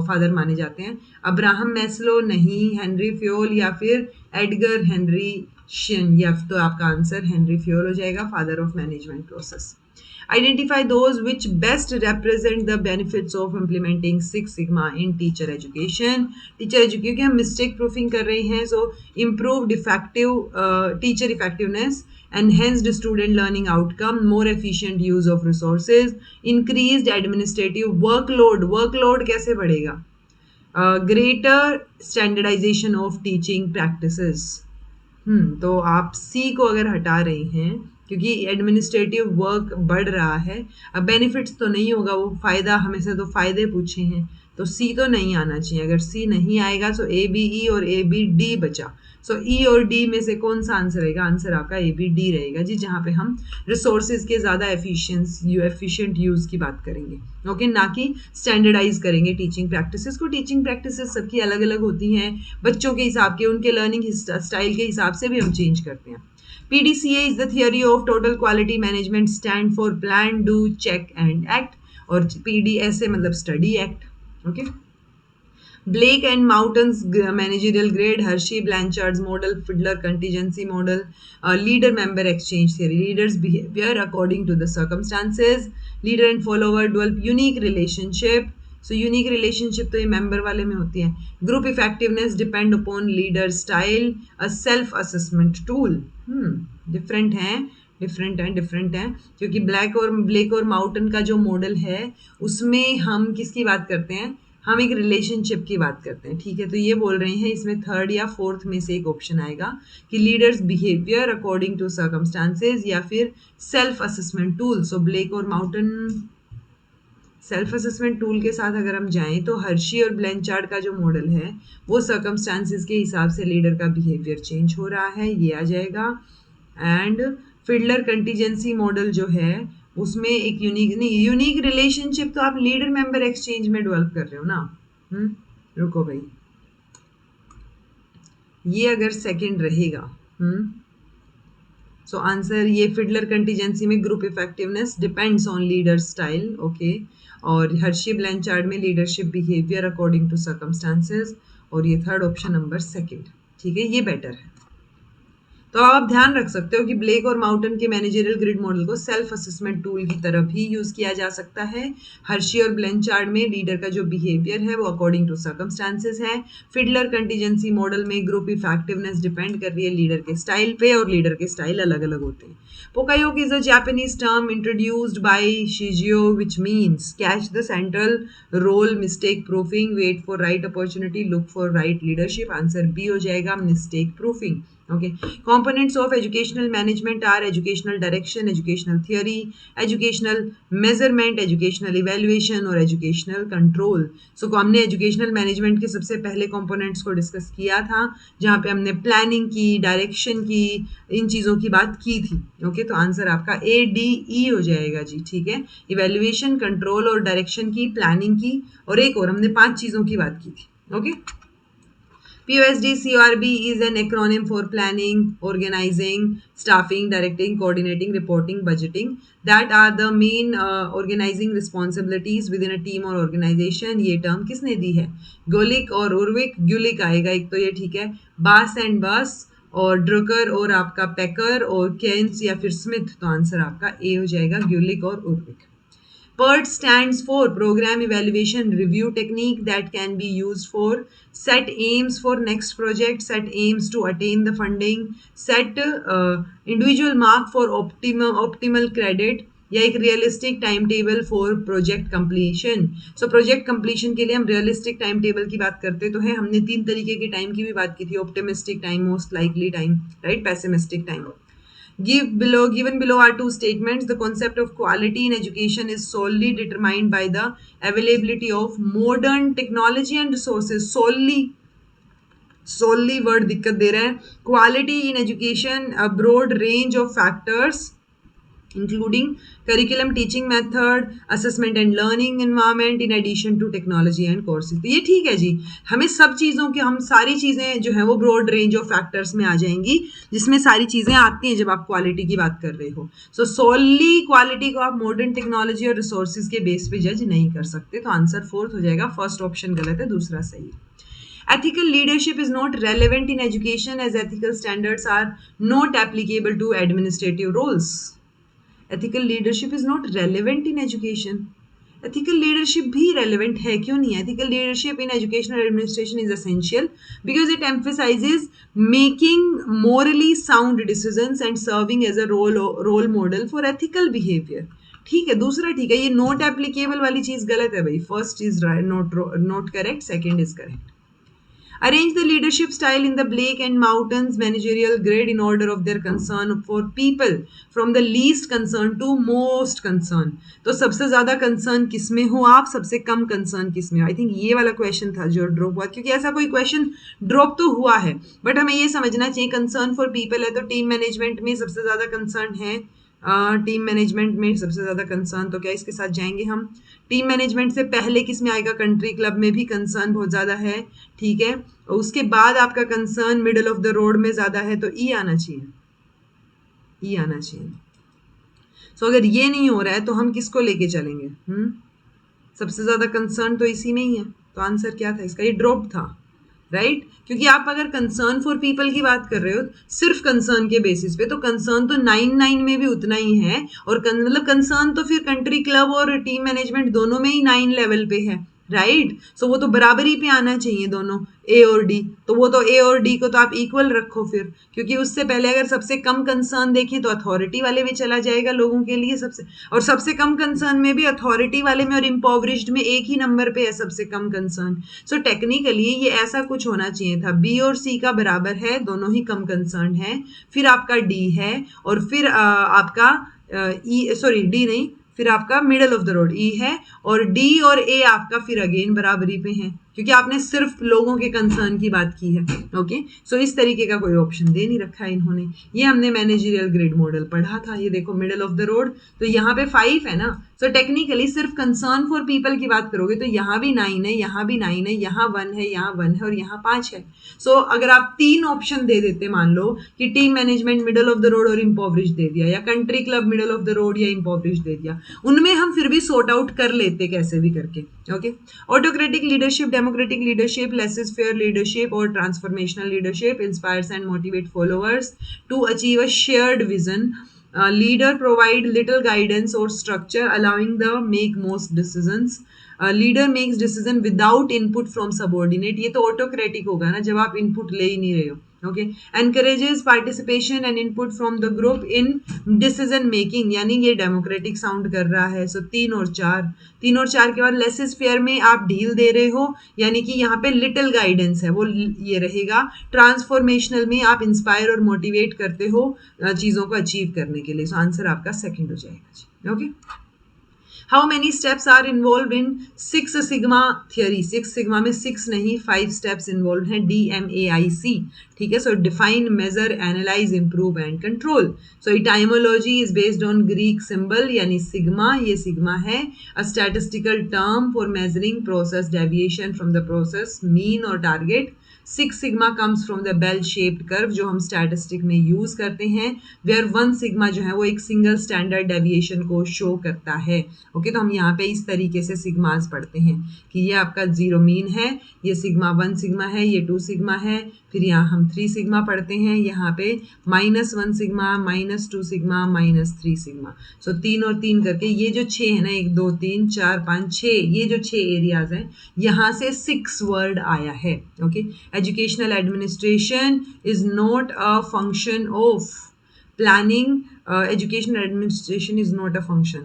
फादर माने जाते हैं। अब्राहम मैस्लो नहीं, हेनरी फ्योल या फिर एडगर हेनरी शिन, या तो आपका आंसर हेनरी फ्योल हो जाएगा, father of management process. Identify those which best represent the benefits of implementing Six Sigma in teacher education. Teacher education हम mistake proofing कर रहे हैं, so improved teacher effectiveness, enhanced student learning outcome, more efficient use of resources, increased administrative workload कैसे बढ़ेगा, greater standardization of teaching practices। तो आप सी को अगर हटा रहे हैं क्योंकि एडमिनिस्ट्रेटिव वर्क बढ़ रहा है, अब बेनिफिट्स तो नहीं होगा, वो फ़ायदा, हमें से तो फ़ायदे पूछे हैं, तो सी तो नहीं आना चाहिए। अगर सी नहीं आएगा तो ए बी ई और ए बी डी बचा। सो ई और डी में से कौन सा आंसर रहेगा? आंसर आपका ए बी डी रहेगा जी, जहाँ पे हम रिसोर्सेज के ज़्यादा एफिशिएंट यूज़ की बात करेंगे। ओके, ना कि स्टैंडर्डाइज करेंगे टीचिंग प्रैक्टिसेस को। टीचिंग प्रैक्टिसेस सबकी अलग अलग होती हैं, बच्चों के हिसाब के, उनके लर्निंग स्टाइल के हिसाब से भी हम चेंज करते हैं। PDCA is the theory of total quality management, stand for plan, do, check and act, और PDSA मतलब study act। Okay, Blake and Mountain's managerial grade, Hershey Blanchard's model, Fiedler contingency model, leader member exchange theory, leaders behavior according to the circumstances, leader and follower develop unique relationship। So unique relationship तो ये member वाले में होती है। Group effectiveness depend upon leader style, a self assessment tool. Different हैं क्योंकि black और mountain का जो मॉडल है उसमें हम किसकी बात करते हैं? हम एक रिलेशनशिप की बात करते हैं, ठीक है। तो ये बोल रहे हैं इसमें थर्ड या फोर्थ में से एक ऑप्शन आएगा कि leaders behaviour according to circumstances या फिर self assessment tool. So Blake और माउंटेन सेल्फ असेसमेंट टूल के साथ अगर हम जाएं तो हर्शी और ब्लैंचार्ड का जो मॉडल है वो सर्कमस्टांसेस के हिसाब से लीडर का बिहेवियर चेंज हो रहा है, ये आ जाएगा। एंड फिडलर कंटीजेंसी मॉडल जो है उसमें एक यूनिक रिलेशनशिप तो आप लीडर मेंबर एक्सचेंज में डेवलप कर रहे हो ना। रुको भाई, ये अगर सेकंड रहेगा, सो आंसर ये फिडलर कंटीजेंसी में group effectiveness depends on leader style, okay. और हर्शी ब्लैंचार्ड में leadership behaviour according to circumstances, और ये थर्ड ऑप्शन नंबर सेकंड, ठीक है, ये बेटर है। तो आप ध्यान रख सकते हो कि ब्लेक और माउटन के मैनेजरियल ग्रिड मॉडल को सेल्फ असेसमेंट टूल की तरफ ही यूज किया जा सकता है। हर्शी और ब्लेंचार्ड में लीडर का जो बिहेवियर है वो अकॉर्डिंग टू सर्कमस्टांसेस है। फिडलर कंटीजेंसी मॉडल में ग्रुप इफेक्टिवनेस डिपेंड कर रही है लीडर के स्टाइल पे, और लीडर के स्टाइल अलग अलग होते हैं। Poka yoke is a Japanese term introduced by Shigeo which means catch the central role, mistake proofing, wait for right opportunity, look for right leadership. Answer B हो जाएगा, mistake proofing. Okay, components of educational management are educational direction, educational theory, educational measurement, educational evaluation और educational control. So हमने educational management के सबसे पहले components को discuss किया था, जहाँ पे हमने planning की, direction की, इन चीज़ों की बात की थी। Okay, तो आंसर आपका A, D, E हो जाएगा जी, ठीक है। evaluation, control और direction की, planning की, और एक और हमने 5 चीज़ों की बात की थी। Okay, POSD CRB is an acronym for planning, organizing, staffing, directing, coordinating, reporting, budgeting. That are the main organizing responsibilities within a team or organization. ये term किसने दी है? गोलिक और उर्विक। ग्युलिक आएगा एक तो, ये ठीक है। बास एंड बस और ड्रुकर और आपका पैकर और केन्स या फिर स्मिथ, तो आंसर आपका ए हो जाएगा, ग्युलिक और उर्विक। PERT stands for Program Evaluation Review Technique that can be used for set aims for next project, set aims to attain the funding, set individual mark for optimal credit, या एक realistic time table for project completion. So project completion के लिए हम realistic time table की बात करते तो है, हमने 3 तरीके के टाइम की भी बात की थी, optimistic time, most likely time, right, pessimistic time. Given below are two statements. The concept of quality in education is solely determined by the availability of modern technology and resources. Solely word दिक्कत दे रहा है। Quality in education, a broad range of factors including curriculum, teaching method, assessment and learning environment in addition to technology and courses. तो ये ठीक है जी, हमें सब चीज़ों के, हम सारी चीज़ें जो है वो ब्रॉड रेंज ऑफ फैक्टर्स में आ जाएंगी, जिसमें सारी चीज़ें आती हैं जब आप क्वालिटी की बात कर रहे हो। सो सोली क्वालिटी को आप मॉडर्न टेक्नोलॉजी और रिसोर्सेज के बेस पे जज नहीं कर सकते, तो आंसर फोर्थ हो जाएगा। फर्स्ट ऑप्शन गलत है, दूसरा सही है। Ethical leadership is not relevant in education as ethical standards are not applicable to administrative roles. Ethical leadership is not relevant in education. Ethical leadership भी relevant है, क्यों नहीं है? Ethical leadership in educational administration is essential because it emphasizes making morally sound decisions and serving as a role model for ethical behavior. ठीक है, दूसरा ठीक है, ये not applicable वाली चीज गलत है भाई। First is not correct, second is correct. Arrange the leadership style in the Blake and Mountain's managerial grid in order of their concern for people from the least concern to most concern. तो सबसे ज्यादा concern किसमें हो आप, सबसे कम concern किसमें हो? I think ये वाला क्वेश्चन था जो ड्रॉप हुआ, क्योंकि ऐसा कोई क्वेश्चन ड्रॉप तो हुआ है, बट हमें ये समझना चाहिए कंसर्न फॉर पीपल है तो टीम मैनेजमेंट में सबसे ज्यादा कंसर्न है। टीम मैनेजमेंट में सबसे ज्यादा कंसर्न, तो क्या इसके साथ जाएंगे हम? टीम मैनेजमेंट से पहले किस में आएगा? कंट्री क्लब में भी कंसर्न बहुत ज्यादा है, ठीक है। और उसके बाद आपका concern middle of the road में ज्यादा है, तो ई आना चाहिए, ई आना चाहिए। सो अगर ये नहीं हो रहा है तो हम किसको लेके चलेंगे? सबसे ज्यादा कंसर्न तो इसी में ही है, तो आंसर क्या था इसका? ये ड्रॉप था, राइट? क्योंकि आप अगर कंसर्न फॉर पीपल की बात कर रहे हो सिर्फ कंसर्न के बेसिस पे, तो कंसर्न तो 9 में भी उतना ही है, और मतलब कंसर्न तो फिर कंट्री क्लब और टीम मैनेजमेंट दोनों में ही 9 लेवल पे है, राइट? सो वो तो बराबरी पे आना चाहिए दोनों, ए और डी। तो वो तो ए और डी को तो आप इक्वल रखो फिर, क्योंकि उससे पहले अगर सबसे कम कंसर्न देखें तो अथॉरिटी वाले में चला जाएगा लोगों के लिए सबसे, और सबसे कम कंसर्न में भी अथॉरिटी वाले में और इम्पोवरिश्ड में एक ही नंबर पे है सबसे कम कंसर्न। सो टेक्निकली ये ऐसा कुछ होना चाहिए था, बी और सी का बराबर है, दोनों ही कम कंसर्न है, फिर आपका डी है, और फिर आपका डी नहीं, फिर आपका मिडल ऑफ द रोड ई है, और डी और ए आपका फिर अगेन बराबरी पे है, क्योंकि आपने सिर्फ लोगों के कंसर्न की बात की है। ओके, सो इस तरीके का कोई ऑप्शन दे नहीं रखा है इन्होंने। ये हमने मैनेजरियल ग्रिड मॉडल पढ़ा था, ये देखो मिडल ऑफ द रोड, तो यहाँ पे 5 है ना। सो टेक्निकली सिर्फ कंसर्न फॉर पीपल की बात करोगे तो यहाँ भी 9 है, यहाँ भी 9 है, यहाँ 1 है, यहाँ 1 है, और यहाँ 5 है। सो अगर आप 3 ऑप्शन दे देते, मान लो कि team management middle of the road और इम्पोवरिश दे दिया, या country club middle of the road या इम्पोवरिश दे दिया, उनमें हम फिर भी सॉर्ट आउट कर लेते कैसे भी करके। Okay, autocratic leadership democratic leadership, laissez-faire leadership, or transformational leadership inspires and motivate followers to achieve a shared vision. Leader provide little guidance or structure, allowing the make most decisions. Leader makes decision without input from subordinate. ये तो autocratic होगा ना जब आप input ले ही नहीं रहे हो. Okay. Encourages participation and input from the group in decision making, यानी ये डेमोक्रेटिक साउंड कर रहा है. सो 3 और 4 के बाद लेसेस फेयर में आप ढील दे रहे हो, यानी कि यहाँ पे लिटिल गाइडेंस है वो ये रहेगा. ट्रांसफॉर्मेशनल में आप इंस्पायर और मोटिवेट करते हो चीज़ों को अचीव करने के लिए. सो आंसर आपका सेकंड हो जाएगा जी. Okay. How many steps are involved in 6 sigma theory. 6 sigma में 6 नहीं 5 स्टेप्स इन्वॉल्व हैं. DMAIC. ठीक है. So define, measure, analyse, improve and control. So etymology is based on Greek symbol यानी सिग्मा. ये सिग्मा है a statistical term for measuring process deviation from the process mean और target. 6 sigma comes from the bell shaped curve जो हम statistic में use करते हैं, where 1 sigma जो है वो एक सिंगल स्टैंडर्ड डेविएशन को शो करता है. ओके. तो हम यहाँ पे इस तरीके से सिग्मास पढ़ते हैं कि ये आपका 0 मीन है, ये सिग्मा 1 सिग्मा है, ये 2 सिग्मा है, फिर यहाँ हम 3 सिग्मा पढ़ते हैं, यहाँ पे -1 सिग्मा, -2 सिग्मा, -3 सिग्मा. सो 3 और 3 करके ये जो 6 है ना, 1 2 3 4 5 6, ये जो 6 एरियाज हैं यहाँ से 6 वर्ड आया है. Okay. Educational administration is not a function of planning. Educational administration is not a function,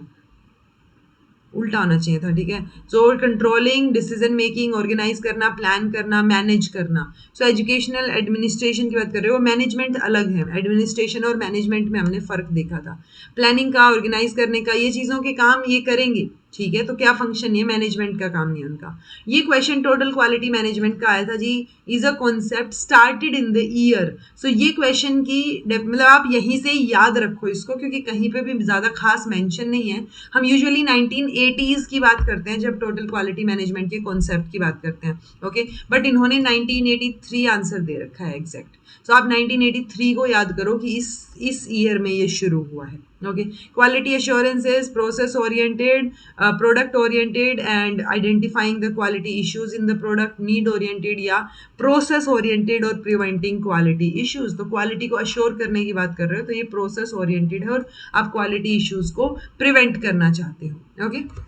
उल्टा होना चाहिए था. ठीक है. सो कंट्रोलिंग, डिसीजन मेकिंग, ऑर्गेनाइज करना, प्लान करना, मैनेज करना. सो एजुकेशनल एडमिनिस्ट्रेशन की बात कर रहे हो, मैनेजमेंट अलग है. एडमिनिस्ट्रेशन और मैनेजमेंट में हमने फर्क देखा था. प्लानिंग का, ऑर्गेनाइज करने का, ये चीज़ों के काम ये करेंगे. ठीक है. तो क्या फंक्शन है, मैनेजमेंट का काम नहीं उनका. ये क्वेश्चन टोटल क्वालिटी मैनेजमेंट का आया था जी. Is a concept started in the year. So ये क्वेश्चन की मतलब आप यहीं से याद रखो इसको, क्योंकि कहीं पे भी ज़्यादा खास मेंशन नहीं है. हम यूजुअली 1980s की बात करते हैं जब टोटल क्वालिटी मैनेजमेंट के कॉन्सेप्ट की बात करते हैं. ओके. बट इन्होंने 1983 आंसर दे रखा है एग्जैक्ट. तो आप 1983 को याद करो कि इस ईयर में ये शुरू हुआ है. Okay. Quality assurance is process oriented, product oriented and identifying the quality issues in the product. Need oriented या प्रोसेस ओरिएंटेड और प्रिवेंटिंग क्वालिटी इश्यूज. तो क्वालिटी को अश्योर करने की बात कर रहे हो तो ये प्रोसेस ओरिएंटेड है और आप क्वालिटी इश्यूज को प्रिवेंट करना चाहते हो. Okay.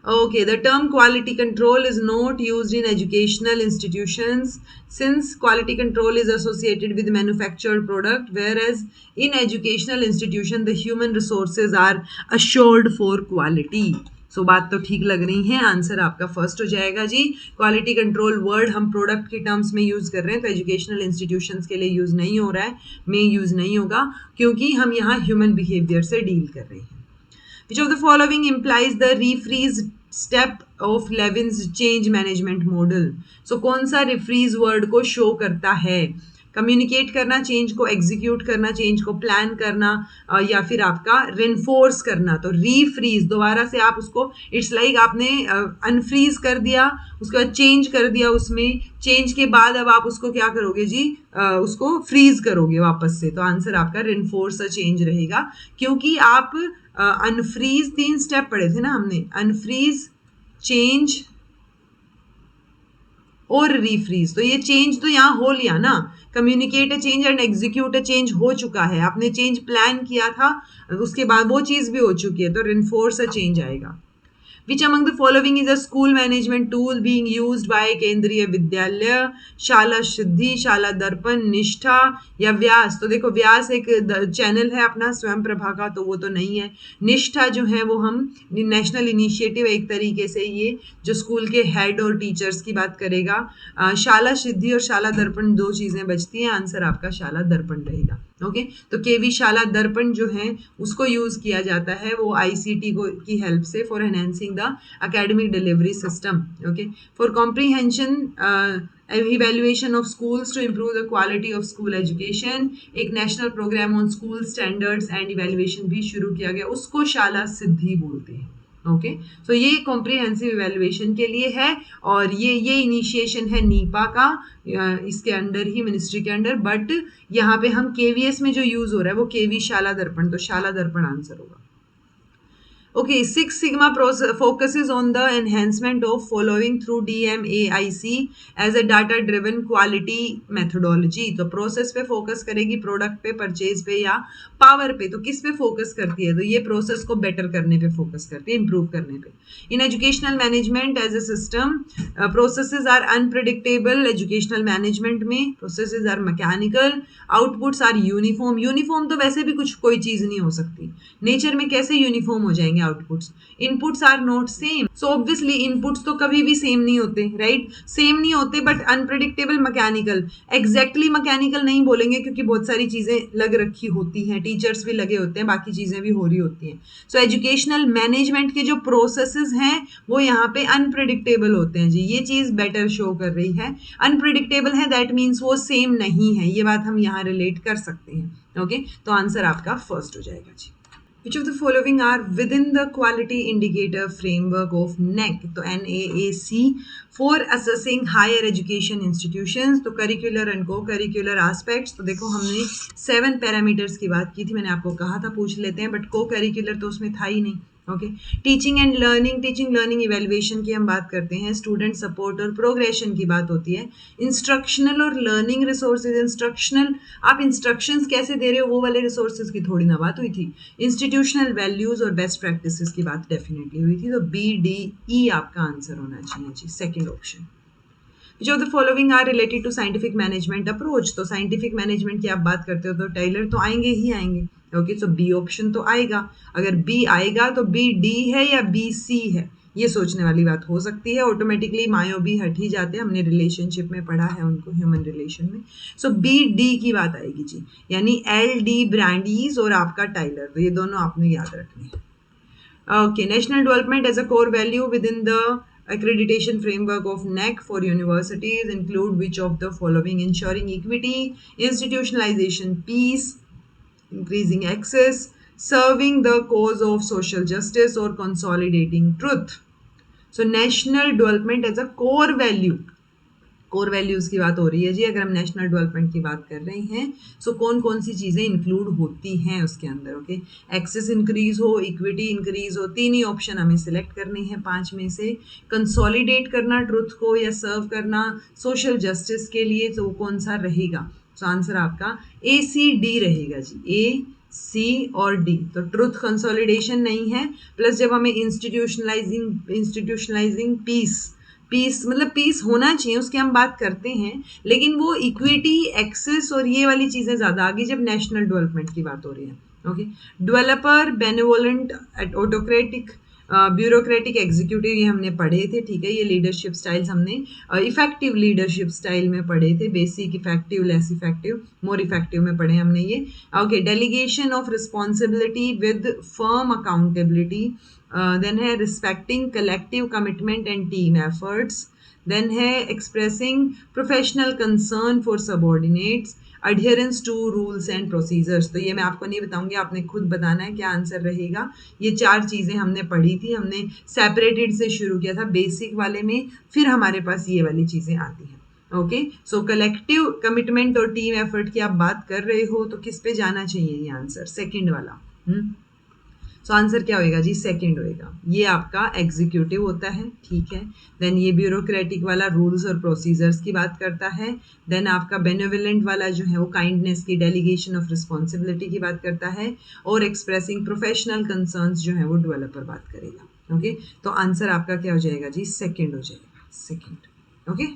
Okay, the term quality control is not used in educational institutions since quality control is associated with manufactured product, whereas in educational institution the human resources are assured for quality. सो बात तो ठीक लग रही है. Answer आपका first हो जाएगा जी. Quality control word हम प्रोडक्ट के टर्म्स में यूज़ कर रहे हैं तो एजुकेशनल इंस्टीट्यूशंस के लिए यूज़ नहीं हो रहा है, में यूज़ नहीं होगा क्योंकि हम यहाँ ह्यूमन बिहेवियर से डील कर रहे हैं. Which of the following implies the refreeze step of Levin's change management model? So कौन सा refreeze word को show करता है? कम्युनिकेट करना, चेंज को एग्जीक्यूट करना, चेंज को प्लान करना, या फिर आपका रेनफोर्स करना. तो रीफ्रीज दोबारा से आप उसको, इट्स लाइक आपने अनफ्रीज कर दिया, उसके बाद चेंज कर दिया, उसमें चेंज के बाद अब आप उसको क्या करोगे जी, उसको फ्रीज करोगे वापस से. तो आंसर आपका रेनफोर्स चेंज रहेगा क्योंकि आप अनफ्रीज 3 स्टेप पढ़े थे ना हमने, अनफ्रीज, चेंज और रीफ्रीज. तो ये चेंज तो यहाँ हो लिया ना, communicate a change and execute a change हो चुका है. आपने चेंज प्लान किया था, उसके बाद वो चीज़ भी हो चुकी है, तो रेनफोर्स अ चेंज आएगा. Which among the following is a school management tool being used by केंद्रीय विद्यालय? शाला सिद्धि, शाला दर्पण, निष्ठा या व्यास? तो देखो व्यास एक चैनल है अपना स्वयं प्रभा का, तो वो तो नहीं है. निष्ठा जो है वो हम नेशनल इनिशिएटिव एक तरीके से, ये जो स्कूल के हेड और टीचर्स की बात करेगा. शाला सिद्धि और शाला दर्पण 2 चीज़ें बचती हैं. आंसर आपका शाला दर्पण रहेगा. ओके. तो केवी शाला दर्पण जो है उसको यूज़ किया जाता है वो ICT को की हेल्प से for enhancing the academic delivery system. Okay. For comprehension evaluation of schools to improve the quality of school education, एक national programme on school standards and evaluation भी शुरू किया गया, उसको शाला सिद्धि बोलते हैं. ओके. सो ये कॉम्प्रिहेंसिव इवेल्युएशन के लिए है और ये इनिशिएशन है नीपा का, इसके अंडर ही, मिनिस्ट्री के अंडर. बट यहाँ पे हम KVS में जो यूज़ हो रहा है वो केवी शाला दर्पण, तो शाला दर्पण आंसर होगा. Okay, Six Sigma focuses on the enhancement of following through DMAIC as a data-driven quality methodology. तो प्रोसेस पे फोकस करेगी, प्रोडक्ट पे, परचेज पे या पावर पे. तो किस पे फोकस करती है? तो ये प्रोसेस को बेटर करने पे फोकस करती है, इंप्रूव करने पे. In educational management as a system, processes are unpredictable. Educational management में processes are mechanical, outputs are uniform. Uniform तो वैसे भी कुछ कोई चीज नहीं हो सकती, नेचर में कैसे यूनिफॉर्म हो जाएंगे outputs. Inputs are not same, so obviously inputs तो कभी भी सेम नहीं होते, राइट? सेम नहीं होते, but unpredictable, mechanical. Exactly mechanical नहीं बोलेंगे क्योंकि बहुत सारी चीजें लग रखी होती हैं, टीचर्स भी लगे होते हैं, बाकी चीजें भी हो रही होती हैं. सो एजुकेशनल मैनेजमेंट के जो प्रोसेसेस हैं वो यहाँ पे अनप्रिडिक्टेबल होते हैं जी. ये चीज बेटर शो कर रही है. अनप्रिडिक्टेबल है दैट मीन्स वो सेम नहीं है, ये बात हम यहाँ रिलेट कर सकते हैं. ओके, तो आंसर आपका फर्स्ट हो जाएगा जी. Which of the following are within the quality indicator framework of NAAC? तो NAAC for assessing higher education institutions. तो curricular and co-curricular aspects. तो देखो हमने 7 पैरामीटर्स की बात की थी, मैंने आपको कहा था पूछ लेते हैं, बट co-curricular तो उसमें था ही नहीं. Okay, teaching and learning, teaching learning evaluation की हम बात करते हैं, स्टूडेंट सपोर्ट और प्रोग्रेशन की बात होती है. इंस्ट्रक्शनल और लर्निंग रिसोर्सेज, इंस्ट्रक्शनल आप इंस्ट्रक्शंस कैसे दे रहे हो वो वाले रिसोर्सेज की थोड़ी ना बात हुई थी. इंस्टीट्यूशनल वैल्यूज और बेस्ट प्रैक्टिसेस की बात डेफिनेटली हुई थी. तो BDE आपका आंसर होना चाहिए जी, second option. Which of the following are related to scientific management approach? तो साइंटिफिक मैनेजमेंट की आप बात करते हो तो टेलर तो आएंगे ही आएंगे. ओके, सो बी ऑप्शन तो आएगा. अगर बी आएगा तो BD है या BC है, ये सोचने वाली बात हो सकती है. ऑटोमेटिकली मायो भी हट ही जाते हैं, हमने रिलेशनशिप में पढ़ा है उनको, ह्यूमन रिलेशन में. सो BD की बात आएगी जी, यानी LD ब्रांडीज और आपका टाइलर, तो ये दोनों आपने याद रखने हैं. Okay, national development as a core value within the accreditation framework of NAAC for universities include which of the following? Ensuring equity, institutionalization, peace, increasing access, serving the cause of social justice, or consolidating truth. So national development as a core value, core values की बात हो रही है जी. अगर हम national development की बात कर रहे हैं, सो कौन कौन सी चीज़ें इंक्लूड होती हैं उसके अंदर. ओके, एक्सेस इंक्रीज हो, इक्विटी इंक्रीज हो, तीन ही ऑप्शन हमें सिलेक्ट करने हैं 5 में से. कंसोलिडेट करना ट्रुथ को या सर्व करना सोशल जस्टिस के लिए, तो कौन सा रहेगा? सो आंसर आपका ACD रहेगा जी, A, C और D. तो ट्रुथ कंसोलिडेशन नहीं है, प्लस जब हमें इंस्टीट्यूशनलाइजिंग पीस मतलब पीस होना चाहिए उसकी हम बात करते हैं, लेकिन वो इक्विटी, एक्सेस और ये वाली चीज़ें ज़्यादा आगे जब नेशनल डेवलपमेंट की बात हो रही है. Okay, developer, benevolent, autocratic, bureaucratic, executive, ये हमने पढ़े थे. ठीक है, ये लीडरशिप स्टाइल्स हमने इफेक्टिव लीडरशिप स्टाइल में पढ़े थे. Basic, effective, less effective, more effective में पढ़े हमने ये. Okay, delegation of responsibility with firm accountability. Then है respecting collective commitment and team efforts. Then है expressing professional concern for subordinates, adherence to rules and procedures. तो ये मैं आपको नहीं बताऊंगी, आपने खुद बताना है क्या आंसर रहेगा. ये 4 चीज़ें हमने पढ़ी थी, हमने सेपरेटेड से शुरू किया था बेसिक वाले में, फिर हमारे पास ये वाली चीज़ें आती हैं. ओके, सो कलेक्टिव कमिटमेंट और टीम एफर्ट की आप बात कर रहे हो तो किस पे जाना चाहिए ये आंसर? सेकंड वाला. सो आंसर क्या होएगा जी? सेकंड होएगा. ये आपका एग्जीक्यूटिव होता है. ठीक है, देन ये ब्यूरोक्रेटिक वाला रूल्स और प्रोसीजर्स की बात करता है. देन आपका बेनेवोलेंट वाला जो है वो काइंडनेस की, डेलीगेशन ऑफ रिस्पॉन्सिबिलिटी की बात करता है. और एक्सप्रेसिंग प्रोफेशनल कंसर्न्स जो है वो डेवलपर बात करेगा. ओके, तो आंसर आपका क्या हो जाएगा जी? सेकेंड हो जाएगा, second. Okay,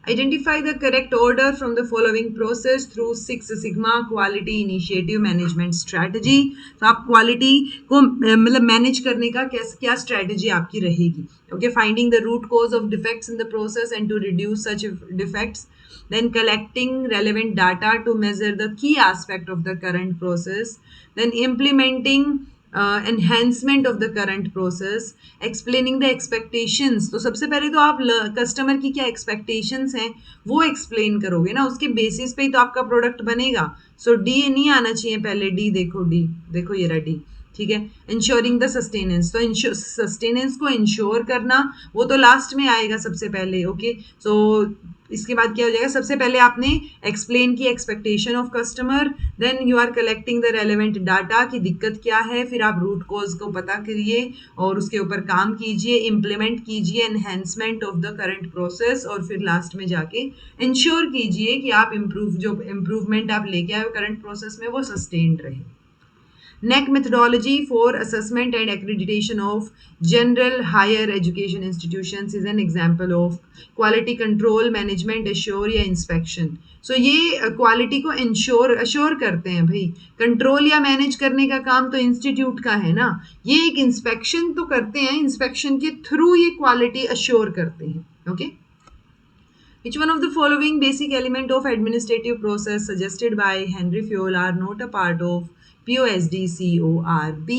Identify the correct order from the following process through 6 Sigma Quality Initiative Management Strategy. तो आप क्वालिटी को मतलब मैनेज करने का क्या स्ट्रेटजी आपकी रहेगी? Okay, finding the root cause of defects in the process and to reduce such defects. Then collecting relevant data to measure the key aspect of the current process. Then implementing enhancement of the current process. Explaining the expectations. तो सबसे पहले तो आप customer की क्या expectations हैं वो explain करोगे ना, उसके बेसिस पे ही तो आपका प्रोडक्ट बनेगा. सो डी नहीं आना चाहिए पहले, डी देखो, डी देखो ये रहा डी. ठीक है। इंश्योरिंग द सस्टेनेंस, तो सस्टेनेंस को इंश्योर करना वो तो लास्ट में आएगा सबसे पहले, ओके। सो इसके बाद क्या हो जाएगा, सबसे पहले आपने एक्सप्लेन की expectation of customer, then you are collecting the relevant data कि दिक्कत क्या है, फिर आप रूट कॉज को पता करिए और उसके ऊपर काम कीजिए, इम्प्लीमेंट कीजिए enhancement of the current process, और फिर लास्ट में जाके इंश्योर कीजिए कि आप इम्प्रूवमेंट आप लेके आए करंट प्रोसेस में वो सस्टेन्ड रहे। NEC methodology for assessment and accreditation of general higher education institutions is an example of quality control, management, assure या inspection. So ये क्वालिटी को अश्योर करते हैं भाई, कंट्रोल या मैनेज करने का काम तो इंस्टीट्यूट का है ना, ये एक इंस्पेक्शन तो करते हैं, इंस्पेक्शन के थ्रू ये क्वालिटी अश्योर करते हैं, okay. Which one of the following basic element of administrative process suggested by Henry Fayol are not a part of POSD-CORB?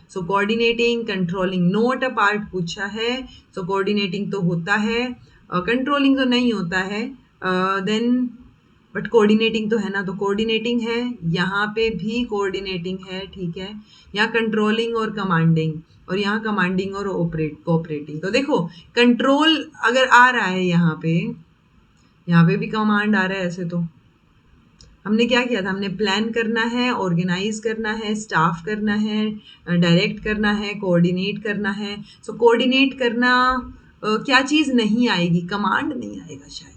So coordinating, controlling, not a part पूछा है, so coordinating तो होता है, controlling तो नहीं होता है, then बट कोऑर्डिनेटिंग तो है ना, तो कोऑर्डिनेटिंग है, यहाँ पे भी कोऑर्डिनेटिंग है, ठीक है। यहाँ कंट्रोलिंग और कमांडिंग, और यहाँ कमांडिंग और कोऑपरेटिंग। तो देखो कंट्रोल अगर आ रहा है यहाँ पे भी कमांड आ रहा है, ऐसे तो हमने क्या किया था, हमने प्लान करना है, ऑर्गेनाइज करना है, स्टाफ करना है, डायरेक्ट करना है, कोऑर्डिनेट करना है। सो कोऑर्डिनेट करना क्या चीज़ नहीं आएगी, कमांड नहीं आएगा शायद,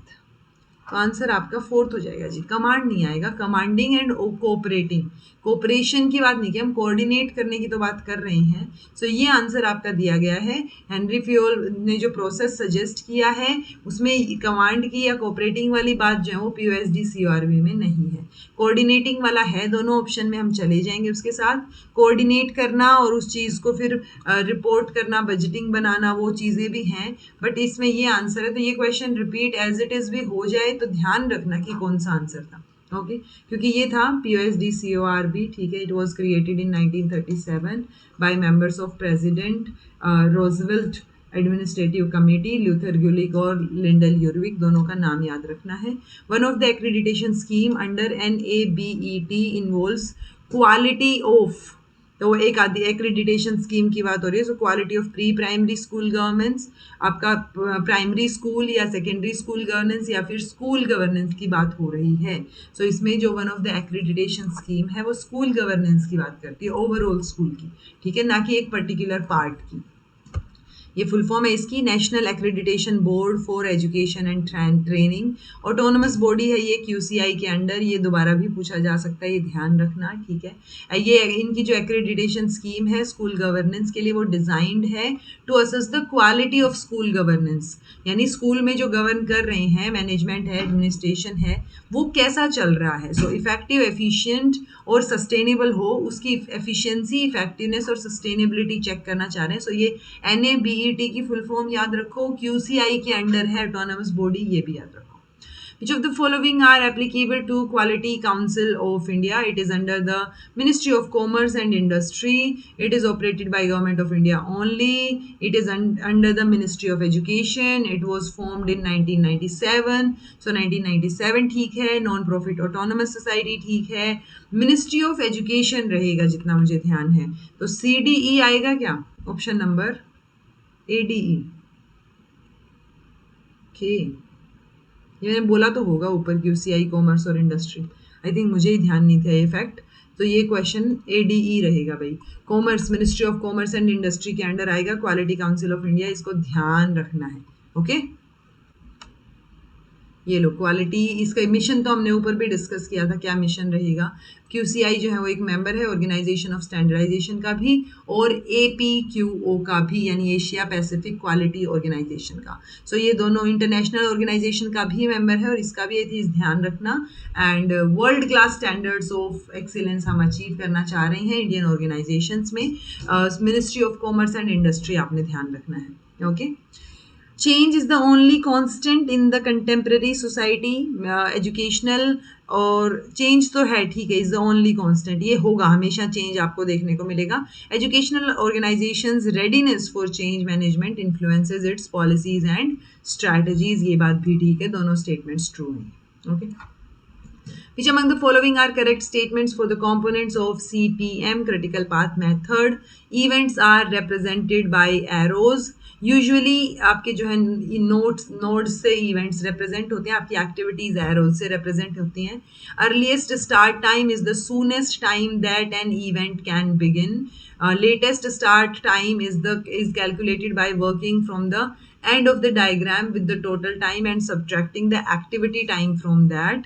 तो आंसर आपका फोर्थ हो जाएगा जी, कमांड नहीं आएगा। कमांडिंग एंड कोऑपरेटिंग, कोऑपरेशन की बात नहीं की, हम कोऑर्डिनेट करने की तो बात कर रहे हैं। सो ये आंसर आपका दिया गया है। हेनरी फ्योल ने जो प्रोसेस सजेस्ट किया है उसमें कमांड की या कोऑपरेटिंग वाली बात जो है वो POSD-CORB में नहीं है, कोऑर्डिनेटिंग वाला है। दोनों ऑप्शन में हम चले जाएंगे उसके साथ, कोऑर्डिनेट करना और उस चीज़ को फिर रिपोर्ट करना, बजटिंग बनाना, वो चीज़ें भी हैं, बट इसमें ये आंसर है। तो ये question repeat as it is भी हो जाए तो ध्यान रखना कि कौन सा आंसर था, ओके क्योंकि ये था POSD-CORB, ठीक है। It was created in 1937 by members of president Roosevelt administrative committee, Luther Gulick और लिंडल यूरविक, दोनों का नाम याद रखना है। One of the accreditation scheme under NABET involves quality of, तो एक आदि एक्रीडिटेशन स्कीम की बात हो रही है। So quality of pre primary school governance, आपका प्राइमरी स्कूल या सेकेंडरी स्कूल गवर्नेंस या फिर स्कूल गवर्नेंस की बात हो रही है। सो इसमें जो one of the accreditation scheme है वो स्कूल गवर्नेंस की बात करती है, ओवरऑल स्कूल की, ठीक है, ना कि एक पर्टिकुलर पार्ट की। ये फुल फॉर्म है इसकी, national accreditation board for education and training, autonomous body है ये QCI के अंडर, ये दोबारा भी पूछा जा सकता है, ये ध्यान रखना, ठीक है। ये इनकी जो एक्रेडिटेशन स्कीम है स्कूल गवर्नेंस के लिए वो डिजाइंड है to assess the quality of school governance, यानी स्कूल में जो गवर्न कर रहे हैं, मैनेजमेंट है, एडमिनिस्ट्रेशन है, वो कैसा चल रहा है। सो इफेक्टिव, एफिशिएंट और सस्टेनेबल हो, उसकी एफिशिएंसी, इफेक्टिवनेस और सस्टेनेबिलिटी चेक करना चाह रहे हैं। सो ये NABET की फुल फॉर्म याद रखो, QCI के अंडर है, ऑटोनमस बॉडी, ये भी याद रखो। Which of the following are applicable to Quality Council of India? It is under the Ministry of Commerce and Industry. It is operated by Government of India only. It is under the Ministry of Education. It was formed in 1997. So 1997 ठीक है, Non-Profit Autonomous Society ठीक है, Ministry of Education रहेगा जितना मुझे ध्यान है। तो CDE आएगा क्या? ऑप्शन नंबर ADE, ओके ये मैंने बोला तो होगा ऊपर QCI, कॉमर्स और इंडस्ट्री, आई थिंक मुझे ही ध्यान नहीं था ये फैक्ट। तो ये क्वेश्चन ADE रहेगा भाई, commerce, ministry of commerce and industry के अंडर आएगा, क्वालिटी काउंसिल ऑफ इंडिया, इसको ध्यान रखना है, ओके। ये लो क्वालिटी, इसका मिशन तो हमने ऊपर भी डिस्कस किया था, क्या मिशन रहेगा। QCI जो है वो एक मेंबर है ऑर्गेनाइजेशन ऑफ स्टैंडर्डाइजेशन का भी, और APQO का भी, यानी एशिया पैसिफिक क्वालिटी ऑर्गेनाइजेशन का। सो ये दोनों इंटरनेशनल ऑर्गेनाइजेशन का भी मेंबर है और इसका भी ये चीज़ ध्यान रखना। And world class standards of excellence हम अचीव करना चाह रहे हैं इंडियन ऑर्गेनाइजेशंस में। Ministry of commerce and industry आपने ध्यान रखना है, okay. Change is the only constant in the contemporary society, educational, और चेंज तो है, ठीक है, इज द ओनली कांस्टेंट, ये होगा हमेशा, चेंज आपको देखने को मिलेगा। Educational organisations readiness for change management influences it's policies and strategies, ये बात भी ठीक है, दोनों स्टेटमेंट्स ट्रू हैं, okay. Which among the following are correct statements for the components of CPM, critical path method? Events are represented by arrows. Usually आपके जो है नोड से इवेंट्स रिप्रेजेंट होते हैं, आपकी एक्टिविटीज एरोज से रिप्रेजेंट होती हैं. Earliest start time is the soonest time that an event can begin. Latest start time is calculated by working from the end of the diagram with the total time and subtracting the activity time from that.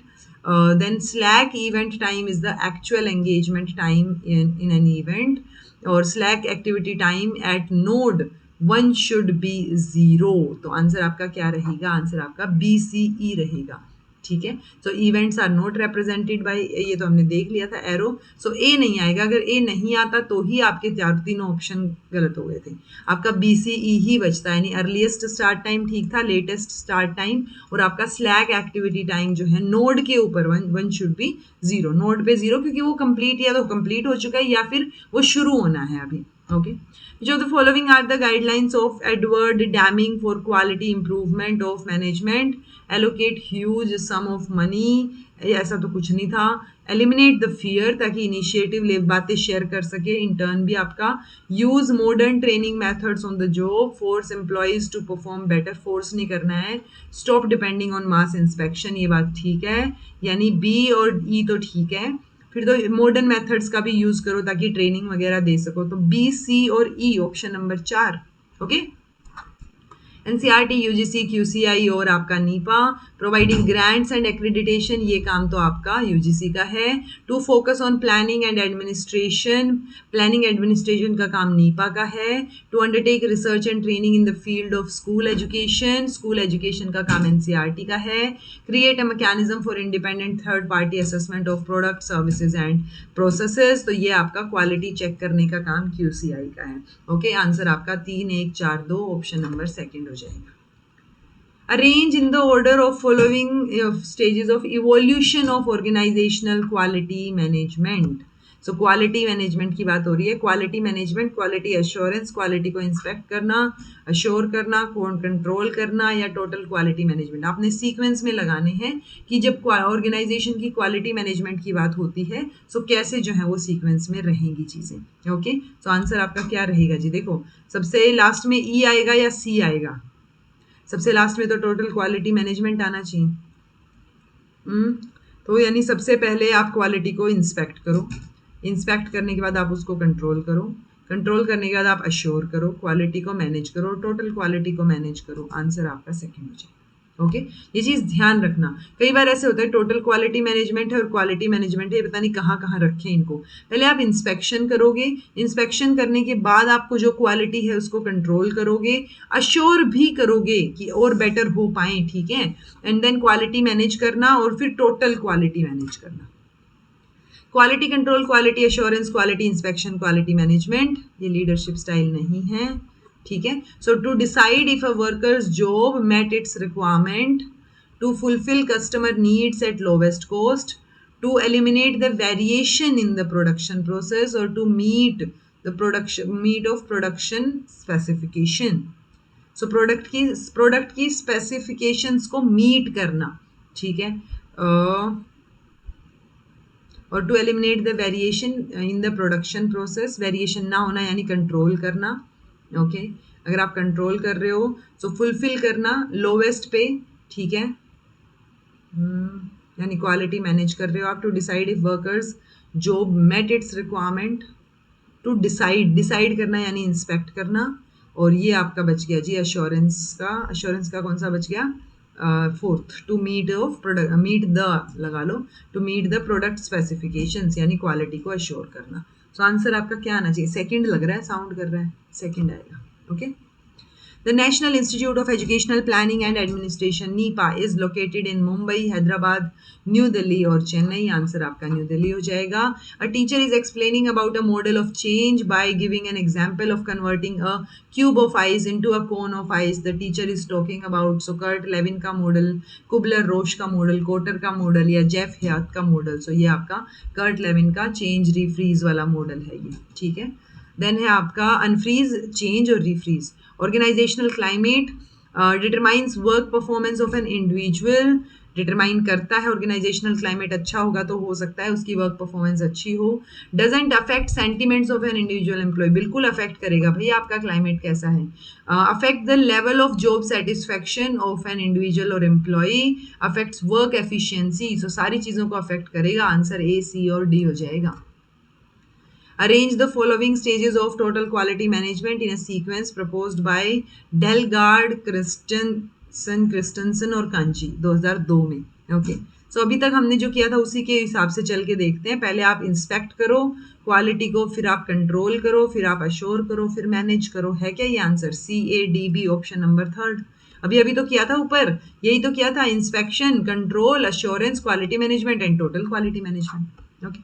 Then slack event time is the actual engagement time in an event, or slack activity time at node 1 should be 0. तो answer आपका क्या रहेगा? Answer आपका BCE रहेगा. ठीक है. So events are not represented by, ये तो हमने देख लिया था एरो. सो ए नहीं आएगा. अगर ए नहीं आता तो ही आपके तीनों ऑप्शन गलत हो गए थे. आपका BCE ही बचता है. यानी अर्लीस्ट स्टार्ट टाइम ठीक था, लेटेस्ट स्टार्ट टाइम, और आपका स्लैक एक्टिविटी टाइम जो है नोड के ऊपर वन शुड बी 0. नोड पे 0 क्योंकि वो कंप्लीट या तो कंप्लीट हो चुका है या फिर वो शुरू होना है अभी. Okay. Which of the following are the guidelines of Edward Deming for quality improvement of management? Allocate huge sum of money, ऐसा तो कुछ नहीं था. Eliminate the fear, ताकि इनिशिएटिव ले बातें शेयर कर सके. इंटर्न भी आपका. Use modern training methods on the job. Force employees to perform better. Force नहीं करना है. Stop depending on mass inspection, ये बात ठीक है. यानी B और E तो ठीक है. फिर तो मॉडर्न मेथड्स का भी यूज करो ताकि ट्रेनिंग वगैरह दे सको. तो B, C और E option number 4. Okay. NCERT, UGC, QCI और आपका NIEPA. Providing grants and accreditation, ये काम तो आपका UGC का है. To focus on planning and administration, planning administration का काम नीपा का है. To undertake research and training in the field of school education का काम NCERT का है. Create a mechanism for independent third party assessment of product services and processes, तो ये आपका क्वालिटी चेक करने का काम QCI का है. ओके. आंसर आपका 3, 1, 4, 2 ऑप्शन नंबर 2 हो जाएगा. Arrange in the order of following stages of evolution of organizational quality management. So quality management की बात हो रही है. Quality management, quality assurance, quality को इंस्पेक्ट करना, अश्योर करना, कंट्रोल करना, या टोटल क्वालिटी मैनेजमेंट. आपने सीक्वेंस में लगाने हैं कि जब ऑर्गेनाइजेशन की क्वालिटी मैनेजमेंट की बात होती है सो कैसे जो है वो सीक्वेंस में रहेंगी चीज़ें. ओके. सो आंसर आपका क्या रहेगा जी? देखो, सबसे लास्ट में E आएगा या C आएगा? सबसे लास्ट में तो टोटल क्वालिटी मैनेजमेंट आना चाहिए. तो यानी सबसे पहले आप क्वालिटी को इंस्पेक्ट करो. इंस्पेक्ट करने के बाद आप उसको कंट्रोल करो. कंट्रोल करने के बाद आप अश्योर करो, क्वालिटी को मैनेज करो, टोटल क्वालिटी को मैनेज करो. आंसर आपका 2 हो जाएगा. ओके. ये चीज़ ध्यान रखना. कई बार ऐसे होता है टोटल क्वालिटी मैनेजमेंट है और क्वालिटी मैनेजमेंट है, पता नहीं कहाँ कहाँ रखें इनको. पहले आप इंस्पेक्शन करोगे, इंस्पेक्शन करने के बाद आपको जो क्वालिटी है उसको कंट्रोल करोगे, अश्योर भी करोगे कि और बेटर हो पाए. ठीक है. एंड देन क्वालिटी मैनेज करना और फिर टोटल क्वालिटी मैनेज करना. Quality control, quality assurance, quality inspection, quality management, ये लीडरशिप स्टाइल नहीं है. ठीक है. So to decide if a worker's job met its requirement, to fulfil customer needs at lowest cost, to eliminate the variation in the production process, और to meet of production specification. So product की specifications को meet करना. ठीक है. और to eliminate the variation in the production process, variation ना होना यानी कंट्रोल करना. ओके. अगर आप कंट्रोल कर रहे हो तो फुलफिल करना लोवेस्ट पे. ठीक है. यानी क्वालिटी मैनेज कर रहे हो आप. To decide if workers job met its requirement, to decide करना यानी इंस्पेक्ट करना. और ये आपका बच गया जी अश्योरेंस का कौन सा बच गया? 4th, टू मीट द लगा लो, to meet the product specifications यानी क्वालिटी को अश्योर करना. सो आंसर आपका क्या आना चाहिए? 2 लग रहा है, साउंड कर रहा है, 2 आएगा. Okay. The National Institute of Educational Planning and Administration (NEPA) is located in Mumbai, Hyderabad, New Delhi और चेन्नई. आंसर आपका न्यू दिल्ली हो जाएगा. A teacher is explaining about a model of change by giving an example of converting a cube of ice into a cone of ice. The teacher is talking about so Kurt Lewin का model, Kubler-Ross का model, कोटर का model या Jeff हयात का model. So ये आपका Kurt Lewin का change रीफ्रीज वाला model है ये. ठीक है. देन है आपका अनफ्रीज, चेंज और रीफ्रीज. Organizational climate determines work performance of an individual. Determine करता है ऑर्गेनाइजेशनल क्लाइमेट अच्छा होगा तो हो सकता है उसकी वर्क परफॉर्मेंस अच्छी हो. Doesn't affect sentiments of an individual employee, बिल्कुल अफेक्ट करेगा भाई आपका क्लाइमेट कैसा है. Affect the level of job satisfaction of an individual और employee, affects work efficiency. So सारी चीज़ों को अफेक्ट करेगा. आंसर ए, सी और डी हो जाएगा. Arrange the following stages of total quality management in a sequence proposed by Delgard, Christensen और कांची 2002 में. ओके, सो अभी तक हमने जो किया था उसी के हिसाब से चल के देखते हैं. पहले आप इंस्पेक्ट करो क्वालिटी को, फिर आप कंट्रोल करो, फिर आप अश्योर करो, फिर मैनेज करो. है क्या ये answer? C, A, D, B, option number third. अभी अभी तो किया था ऊपर, यही तो किया था. Inspection, control, assurance, quality management and total quality management. Okay.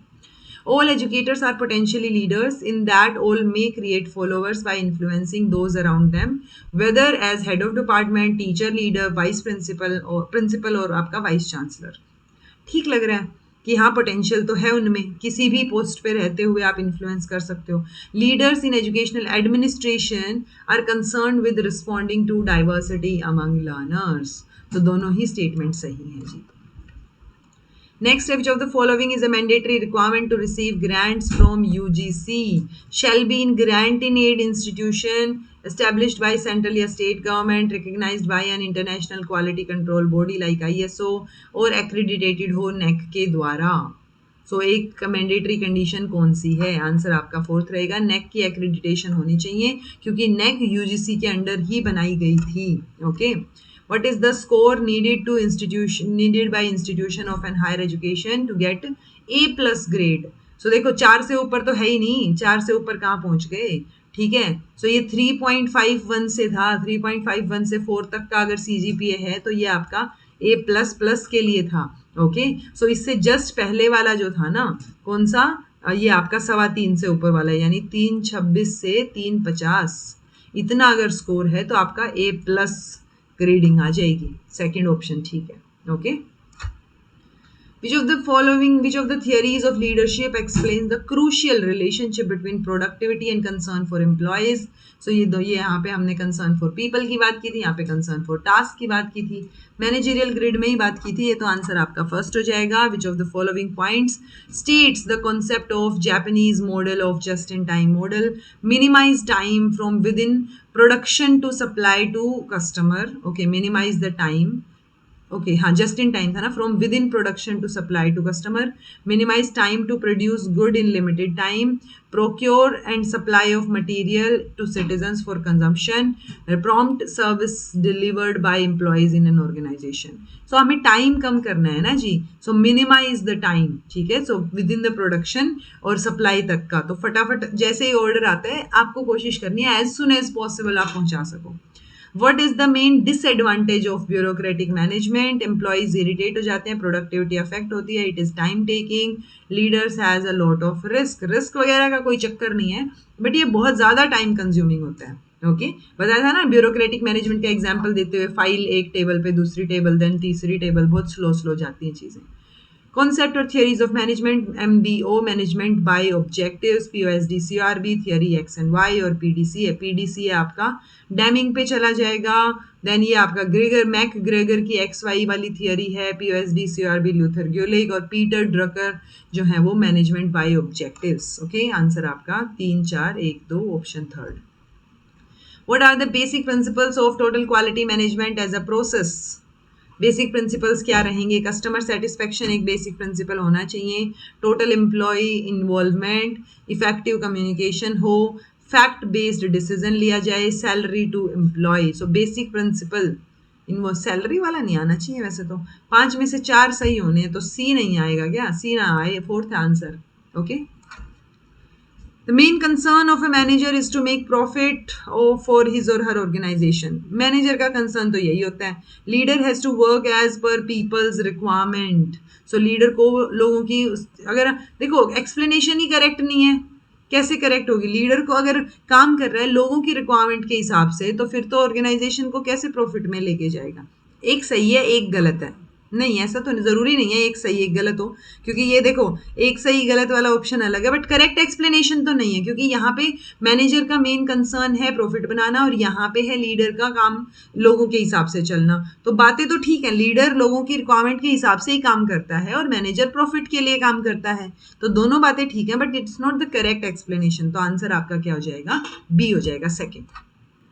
All educators are potentially leaders in that all may create followers by influencing those around them, whether as head of department, teacher, leader, vice principal और आपका vice chancellor. ठीक लग रहा है कि हाँ potential तो है उनमें, किसी भी पोस्ट पे रहते हुए आप इन्फ्लुएंस कर सकते हो. Leaders in educational administration are concern with responding to diversity among learners. तो दोनों ही स्टेटमेंट सही हैं जी. Next, which of the following is a mandatory requirement to receive grants from UGC? Shall be in grant in aid institution established by central or state government, recognized by an international quality control body like ISO और accredited हो NAC के द्वारा. So एक mandatory condition कौन सी है? Answer आपका fourth रहेगा. NAC की एक्रेडिटेशन होनी चाहिए क्योंकि NAC UGC के अंडर ही बनाई गई थी. Okay. What is the score needed by institution of an higher education to get A plus grade? So देखो 4 से ऊपर तो है ही नहीं, 4 से ऊपर कहाँ पहुंच गए. ठीक है, सो ये 3.51 से था, 3.51 से 4 तक का अगर CGPA है तो ये आपका A प्लस प्लस के लिए था. ओके, सो इससे जस्ट पहले वाला जो था ना, कौन सा, ये आपका 3.25 से ऊपर वाला, यानी 3.26 से 3.50 इतना अगर स्कोर है तो आपका A प्लस ग्रेडिंग आ जाएगी. सेकंड ऑप्शन ठीक है. Okay. Which of the theories of leadership explains the crucial relationship between productivity and concern for employees? So ये यहाँ पे हमने concern for people की बात की थी, यहाँ पे concern for task की बात की थी, managerial grid में ही बात की थी. ये तो आंसर आपका फर्स्ट हो जाएगा. Which of the following points states the concept of Japanese model of just-in-time model? Minimize time from within production to supply to customer. Okay, minimize the time. Okay हाँ, जस्ट इन टाइम था ना. From within production to supply to customer. Minimise time to produce good in limited time. Procure and supply of material to citizens for consumption. Prompt service delivered by employees in an organisation. So हमें time कम करना है ना जी. So minimise the time. ठीक है, so within the production और supply तक का. तो फटाफट जैसे ही ऑर्डर आता है आपको कोशिश करनी है एज सुन एज पॉसिबल आप पहुंचा सको. What is the main disadvantage of bureaucratic management? Employees irritate हो जाते हैं, productivity affect होती है, it is time taking, leaders has a lot of risk. risk वगैरह का कोई चक्कर नहीं है, बट ये बहुत ज़्यादा time consuming होता है. ओके, बताया था ना ब्यूरोक्रेटिक मैनेजमेंट का एग्जाम्पल देते हुए, फाइल एक टेबल पे, दूसरी टेबल, देन तीसरी टेबल, बहुत स्लो जाती हैं चीज़ें. Concept or theories of management, MBO, management by objectives, POSD, CRB, theory X and Y और PDC है. PDC है आपका डैमिंग पे चला जाएगा. देन ये आपका मैक ग्रेगर की XY वाली थियरी है. POSD, CRB, ल्यूथर ग्योलेग और पीटर ड्रकर जो है वो management by objectives. Okay, answer आपका 3, 4, 1, 2 option third. What are the basic principles of total quality management as a process? Basic principles क्या रहेंगे? कस्टमर सेटिस्फेक्शन एक बेसिक प्रिंसिपल होना चाहिए. Total employee involvement, effective communication हो, फैक्ट बेस्ड डिसीजन लिया जाए, salary to employee. So basic principle involve, salary वाला नहीं आना चाहिए. वैसे तो 5 में से 4 सही होने हैं, तो सी नहीं आएगा क्या? सी ना आए, fourth answer. Okay. The main concern of a manager is to make profit for his or her organization. Manager का concern तो यही होता है. Leader has to work as per people's requirement. So leader को लोगों की, अगर देखो explanation ही correct नहीं है, कैसे करेक्ट होगी? लीडर को अगर काम कर रहा है लोगों की रिक्वायरमेंट के हिसाब से, तो फिर तो ऑर्गेनाइजेशन को कैसे प्रॉफिट में लेके जाएगा? एक सही है, एक गलत है. नहीं, ऐसा तो ज़रूरी नहीं है एक सही एक गलत हो, क्योंकि ये देखो एक सही गलत वाला ऑप्शन अलग है, बट करेक्ट एक्सप्लेनेशन तो नहीं है, क्योंकि यहाँ पे मैनेजर का मेन कंसर्न है प्रॉफिट बनाना और यहाँ पे है लीडर का काम लोगों के हिसाब से चलना। तो बातें तो ठीक है, लीडर लोगों की रिक्वायरमेंट के हिसाब से ही काम करता है और मैनेजर प्रॉफिट के लिए काम करता है, तो दोनों बातें ठीक है, but it's not the correct explanation. तो आंसर आपका क्या हो जाएगा? बी हो जाएगा, सेकेंड।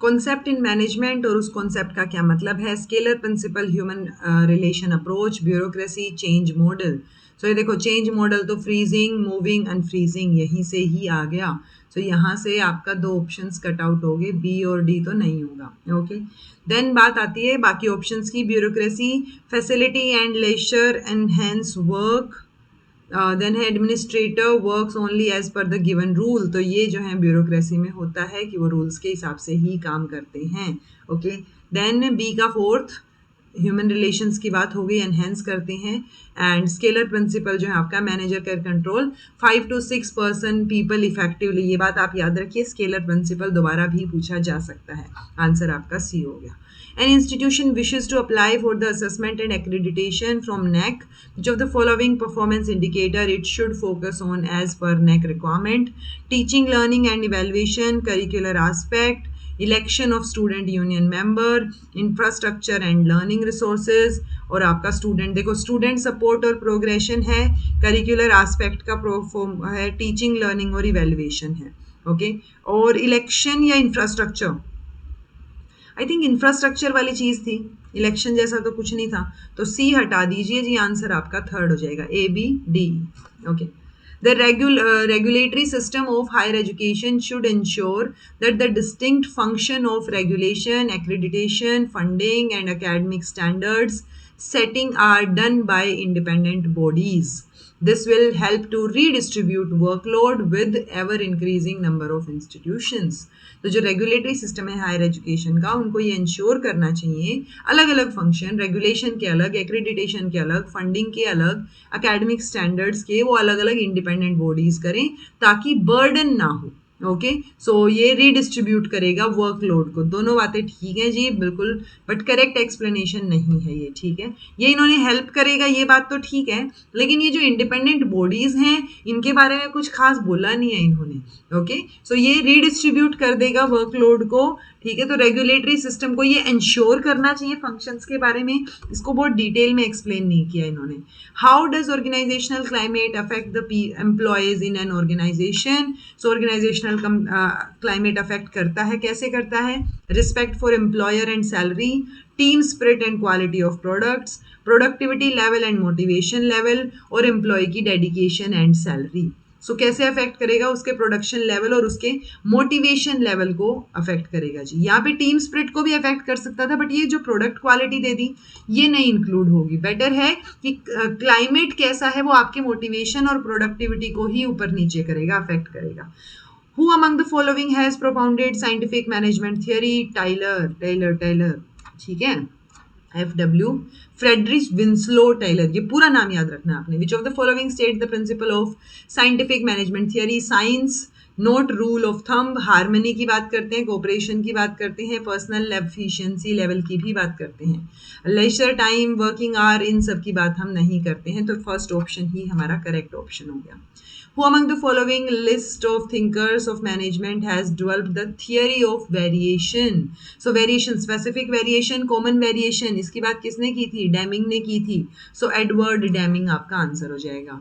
कॉन्सेप्ट इन मैनेजमेंट और उस कॉन्सेप्ट का क्या मतलब है? Scalar principle, human relation approach, bureaucracy, change model. So ये देखो चेंज मॉडल तो फ्रीजिंग, मूविंग, अनफ्रीजिंग यहीं से ही आ गया। सो यहाँ से आपका दो ऑप्शंस कट आउट हो गए, बी और डी तो नहीं होगा। ओके, देन बात आती है बाकी ऑप्शंस की। Bureaucracy, facility and leisure enhance work, then है administrator works only as per the given rule. तो ये जो है ब्यूरोक्रेसी में होता है कि वो रूल्स के हिसाब से ही काम करते हैं। ओके, देन बी का फोर्थ, ह्यूमन रिलेशंस की बात हो गई, एनहेंस करते हैं। एंड स्केलर प्रिंसिपल जो है आपका manager can control 5 to 6% people effectively. ये बात आप याद रखिए, स्केलर प्रिंसिपल दोबारा भी पूछा जा सकता है। आंसर आपका सी हो गया। An institution wishes to apply for the assessment and accreditation from NAC. Which of the following performance indicator it should focus on as per NAC requirement? Teaching, learning and evaluation, curricular aspect, election of student union member, infrastructure and learning resources। और आपका student, देखो student support और progression है, curricular aspect का proforma है, teaching, learning और evaluation है। Okay, और इलेक्शन या इंफ्रास्ट्रक्चर, आई थिंक इंफ्रास्ट्रक्चर वाली चीज थी, इलेक्शन जैसा तो कुछ नहीं था, तो सी हटा दीजिए जी, आंसर आपका थर्ड हो जाएगा, A B D. Okay, the regulatory system of higher education should ensure that the distinct function of regulation, accreditation, funding and academic standards setting are done by independent bodies. This will help to redistribute workload with ever increasing number of institutions. तो जो regulatory system है higher education का, उनको ये ensure करना चाहिए अलग अलग फंक्शन, रेगुलेशन के अलग, एक्रेडिटेशन के अलग, फंडिंग के अलग, एकेडमिक स्टैंडर्ड्स के, वो अलग अलग इंडिपेंडेंट बॉडीज करें ताकि बर्डन ना हो। ओके, सो ये रीडिस्ट्रीब्यूट करेगा वर्कलोड को। दोनों बातें ठीक है जी, बिल्कुल, बट करेक्ट एक्सप्लेनेशन नहीं है ये। ठीक है, ये इन्होंने हेल्प करेगा, ये बात तो ठीक है, लेकिन ये जो इंडिपेंडेंट बॉडीज हैं इनके बारे में कुछ खास बोला नहीं है इन्होंने। ओके, सो ये रीडिस्ट्रीब्यूट कर देगा वर्कलोड को। ठीक है, तो रेगुलेटरी सिस्टम को ये इंश्योर करना चाहिए फंक्शंस के बारे में, इसको बहुत डिटेल में एक्सप्लेन नहीं किया इन्होंने। How does organisational climate affect the employees in an organisation? So organisational climate affect करता है, कैसे करता है? Respect for employer and salary, team spirit and quality of products, productivity level and motivation level, और employee की dedication and salary. So कैसे affect करेगा? उसके प्रोडक्शन लेवल और उसके मोटिवेशन लेवल को अफेक्ट करेगा जी। यहाँ पे टीम स्पिरिट को भी अफेक्ट कर सकता था, बट ये जो प्रोडक्ट क्वालिटी दे दी ये नहीं इंक्लूड होगी। बेटर है कि क्लाइमेट कैसा है वो आपके मोटिवेशन और प्रोडक्टिविटी को ही ऊपर नीचे करेगा, अफेक्ट करेगा। Who among the following has propounded scientific management theory? Taylor, ठीक है, FW, फ्रेडरिक विंस्लो टाइलर, ये पूरा नाम याद रखना आपने। विच of the following state the principle of scientific management theory? Science, note, rule of thumb, harmony की बात करते हैं, कोऑपरेशन की बात करते हैं, पर्सनल एफिशिएंसी लेवल की भी बात करते हैं, लेजर टाइम, वर्किंग आवर, इन सब की बात हम नहीं करते हैं। तो फर्स्ट ऑप्शन ही हमारा करेक्ट ऑप्शन हो गया। Who among the following list of thinkers of management has developed the theory of variation? So variation, specific variation, common variation, इसकी बात किसने की थी? डेमिंग ने की थी। So एडवर्ड डेमिंग आपका आंसर हो जाएगा।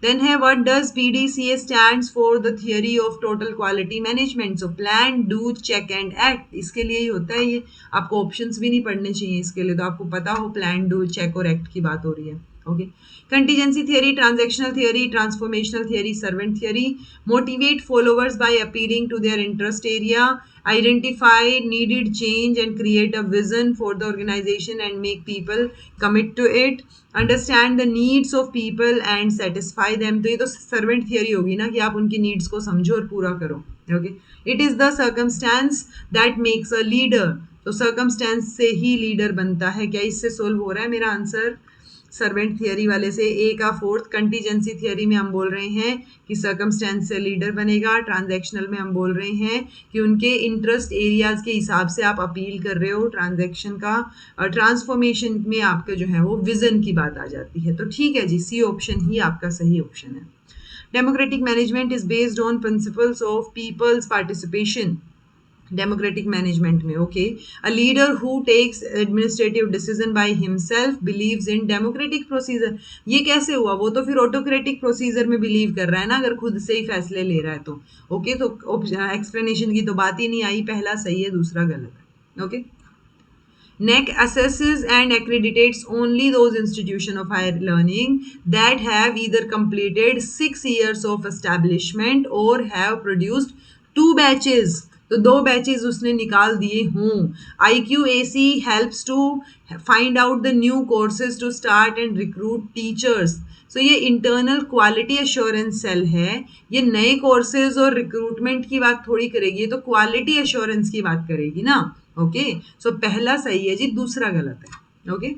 Then है what does PDCA stands for? the theory of total quality management. So plan, do, check and act, इसके लिए ही होता है ये। आपको ऑप्शंस भी नहीं पढ़ने चाहिए इसके लिए, तो आपको पता हो प्लान, डू, चेक और एक्ट की बात हो रही है। Okay, contingency theory, transactional theory, transformational theory, servant theory, motivate followers by appealing to their interest area, identify needed change and create a vision for the organization and make people commit to it, understand the needs of people and satisfy them। तो ये तो servant theory होगी ना, कि आप उनकी needs को समझो और पूरा करो। Okay, it is the circumstance that makes a leader. तो सर्कमस्टेंस से ही लीडर बनता है। क्या इससे सोल्व हो रहा है मेरा आंसर? सर्वेंट थियरी वाले से ए का फोर्थ, कंटीजेंसी थियरी में हम बोल रहे हैं कि सर्कमस्टेंस से लीडर बनेगा, ट्रांजैक्शनल में हम बोल रहे हैं कि उनके इंटरेस्ट एरियाज के हिसाब से आप अपील कर रहे हो ट्रांजैक्शन का, ट्रांसफॉर्मेशन में आपके जो है वो विजन की बात आ जाती है। तो ठीक है जी, सी ऑप्शन ही आपका सही ऑप्शन है। Democratic management is based on principles of people's participation. Democratic management में okay, a leader who takes administrative decision by himself believes in democratic procedure. ये कैसे हुआ? वो तो फिर ऑटोक्रेटिक प्रोसीजर में बिलीव कर रहा है ना, अगर खुद से ही फैसले ले रहा है तो ओके। तो एक्सप्लेनेशन की तो बात ही नहीं आई, पहला सही है, दूसरा गलत है। Okay, NEC assesses and accreditates only those institutions of higher learning that have either completed 6 years of establishment or have produced 2 batches. तो 2 बैचेज उसने निकाल दिए हों। IQAC helps to find out the new courses to start and recruit teachers. सो ये internal quality assurance cell है, ये नए courses और रिक्रूटमेंट की बात थोड़ी करेगी, ये तो क्वालिटी एश्योरेंस की बात करेगी ना। ओके, सो पहला सही है जी, दूसरा गलत है। Okay,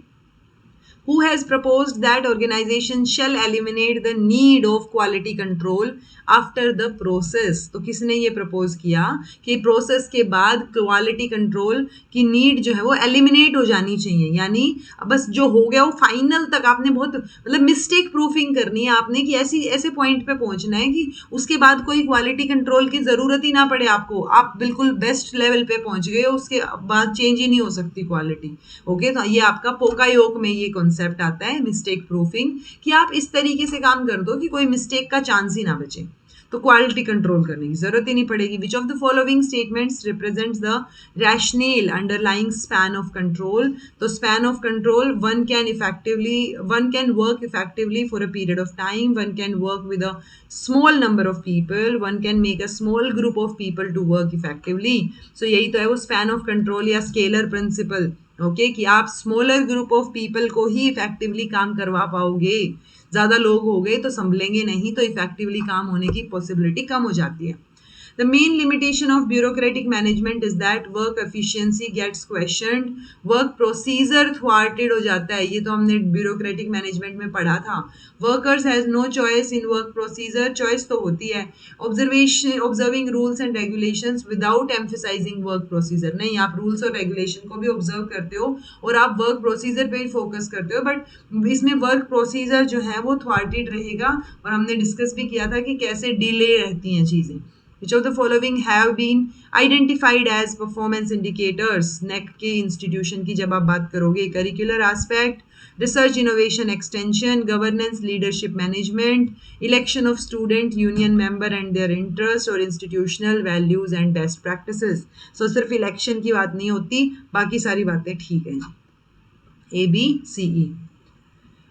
who has proposed that organization shall eliminate the need of quality control after the process। तो किसने ये प्रपोज किया कि प्रोसेस के बाद क्वालिटी कंट्रोल की नीड जो है वो एलिमिनेट हो जानी चाहिए, यानी बस जो हो गया वो फाइनल तक आपने बहुत मतलब मिस्टेक प्रूफिंग करनी है आपने, कि ऐसी ऐसे पॉइंट पे पहुंचना है कि उसके बाद कोई क्वालिटी कंट्रोल की जरूरत ही ना पड़े आपको, आप बिल्कुल बेस्ट लेवल पे पहुंच गए हो, उसके बाद चेंज ही नहीं हो सकती क्वालिटी। ओके, तो ये आपका पोका योग में ये कॉन्सेप्ट आता है मिस्टेक प्रूफिंग, कि आप इस तरीके से काम कर दो कि कोई मिस्टेक का चांस ही ना बचे, तो क्वालिटी कंट्रोल करने की जरूरत ही नहीं पड़ेगी। Which of the following statements represents the rationale underlying span of control. तो span of control, one can work effectively for a period of time, one can work with a small number of people, one can make a small group of people to work effectively. So यही तो है वो span of control या scalar principle. Okay, कि आप smaller group of people को ही effectively काम करवा पाओगे, ज़्यादा लोग हो गए तो संभलेंगे नहीं, तो इफेक्टिवली काम होने की पॉसिबिलिटी कम हो जाती है। The main limitation of bureaucratic management is that work efficiency gets questioned, work procedure thwarted हो जाता है, ये तो हमने bureaucratic management में पढ़ा था। Workers has no choice in work procedure, choice तो होती है। Observing rules and regulations without emphasizing work procedure, नहीं, आप rules और regulation को भी observe करते हो और आप work procedure पे ही focus करते हो, but इसमें work procedure जो है वो thwarted रहेगा, और हमने discuss भी किया था कि कैसे delay रहती हैं चीज़ें। Which of the following have been identified as performance indicators? NEC के institution की जब आप बात करोगे, curricular aspect, research innovation extension, governance leadership management, election of student union member and their interest, और institutional values and best practices। So सिर्फ election की बात नहीं होती, बाकी सारी बातें ठीक हैं। A, B, C, E।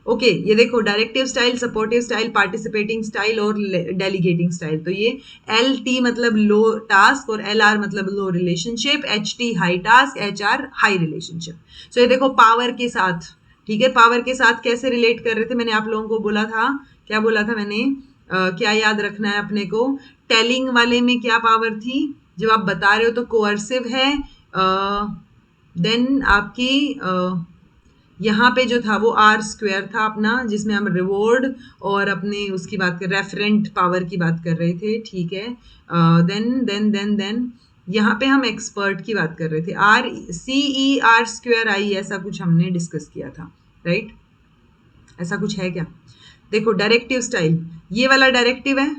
Okay, ये देखो, directive style, supportive style, participating style और डेलीगेटिंग स्टाइल। तो ये LT मतलब लो टास्क और LR मतलब low relationship, HT high task, HR high relationship. So ये देखो पावर के साथ, ठीक है, पावर के साथ कैसे रिलेट कर रहे थे, मैंने आप लोगों को बोला था, क्या बोला था मैंने, क्या याद रखना है अपने को, टेलिंग वाले में क्या पावर थी, जब आप बता रहे हो तो कोअर्सिव है, देन आपकी यहाँ पे जो था वो R² था अपना, जिसमें हम रिवॉर्ड और अपने उसकी बात कर, रेफरेंट पावर की बात कर रहे थे, ठीक है। देन यहाँ पे हम एक्सपर्ट की बात कर रहे थे, RCE ऐसा कुछ हमने डिस्कस किया था, राइट। ऐसा कुछ है क्या? देखो डायरेक्टिव स्टाइल, ये वाला डायरेक्टिव है,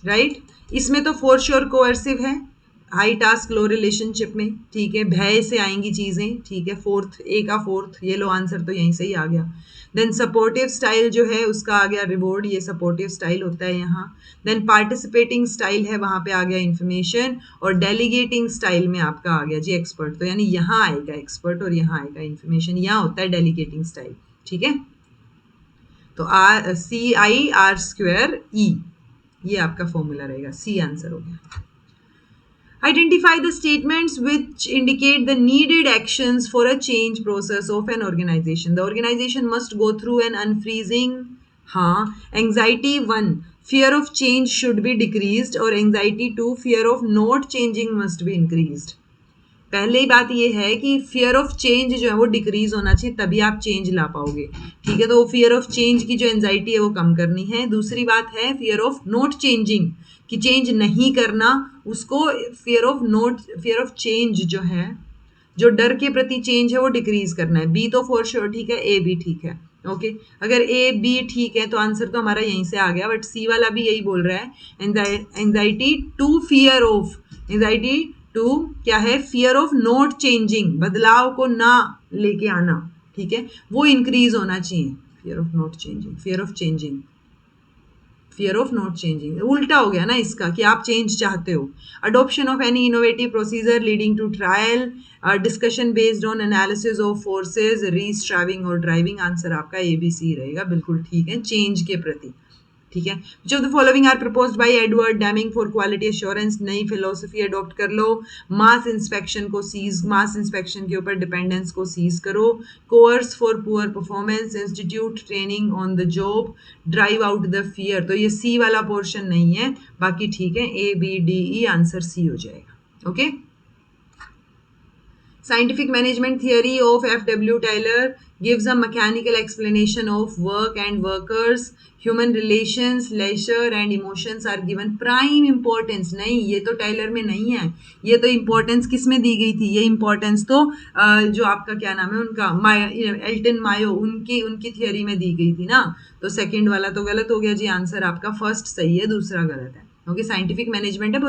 राइट, इसमें तो फॉर श्योर कोअर्सिव है, हाई टास्क लो रिलेशनशिप में, ठीक है, भय से आएंगी चीजें, ठीक है, फोर्थ, ए का फोर्थ, ये लो आंसर तो यहीं से ही आ गया। देन सपोर्टिव स्टाइल जो है उसका आ गया रिवॉर्ड, ये सपोर्टिव स्टाइल होता है यहाँ। देन पार्टिसिपेटिंग स्टाइल है, वहां पे आ गया इंफॉर्मेशन, और डेलीगेटिंग स्टाइल में आपका आ गया जी एक्सपर्ट, तो यानी यहाँ आएगा एक्सपर्ट और यहाँ आएगा इंफॉर्मेशन, यहाँ होता है डेलीगेटिंग स्टाइल, ठीक है। तो CI R²E, ये आपका फॉर्मूला रहेगा, सी आंसर हो गया। Identify the statements which indicate the needed actions for a change process of an organization. The organization must go through an unfreezing, हाँ, anxiety 1, fear of change should be decreased, और anxiety 2, fear of not changing must be increased। पहले ही बात ये है कि fear of change जो है वो डिक्रीज होना चाहिए, तभी आप चेंज ला पाओगे, ठीक है। तो फियर ऑफ चेंज की जो एंजाइटी है वो कम करनी है। दूसरी बात है फियर ऑफ नॉट चेंजिंग, कि चेंज नहीं करना, उसको फियर ऑफ चेंज जो है, जो डर के प्रति चेंज है वो डिक्रीज करना है। बी तो फॉर श्योर ठीक है, ए भी ठीक है, ओके। अगर ए बी ठीक है तो आंसर तो हमारा यहीं से आ गया, बट सी वाला भी यही बोल रहा है, anxiety to fear of, anxiety to क्या है, फियर ऑफ नॉट चेंजिंग, बदलाव को ना लेके आना, ठीक है, वो इंक्रीज होना चाहिए। Fear of not changing, fear of changing, fear of not changing उल्टा हो गया ना इसका, कि आप चेंज चाहते हो। Adoption of any innovative procedure leading to trial, discussion based on analysis of forces, restraining और ड्राइविंग, आंसर आपका ए बी सी रहेगा, बिल्कुल ठीक है, चेंज के प्रति, ठीक है। Which of the following are proposed by Edward Deming for quality assurance, नई फिलोसफी अडॉप्ट कर लो, मास इंस्पेक्शन को सीज, मास इंस्पेक्शन के ऊपर डिपेंडेंस को सीज करो, course for poor performance, institute training on the job, drive out the fear. तो ये सी वाला पोर्शन नहीं है, बाकी ठीक है, A B D E answer C हो जाएगा, okay. Scientific management theory of F.W. Taylor gives a mechanical explanation of work and workers. Human relations, leisure and emotions are given prime importance. नहीं, ये तो टाइलर में नहीं है, ये तो इम्पोर्टेंस किस में दी गई थी, ये इम्पोर्टेंस तो जो आपका क्या नाम है उनका, एल्टन मायो, उनकी थियोरी में दी गई थी ना। तो सेकंड वाला तो गलत हो गया जी, आंसर आपका फर्स्ट सही है, दूसरा गलत है, क्योंकि साइंटिफिक मैनेजमेंट है,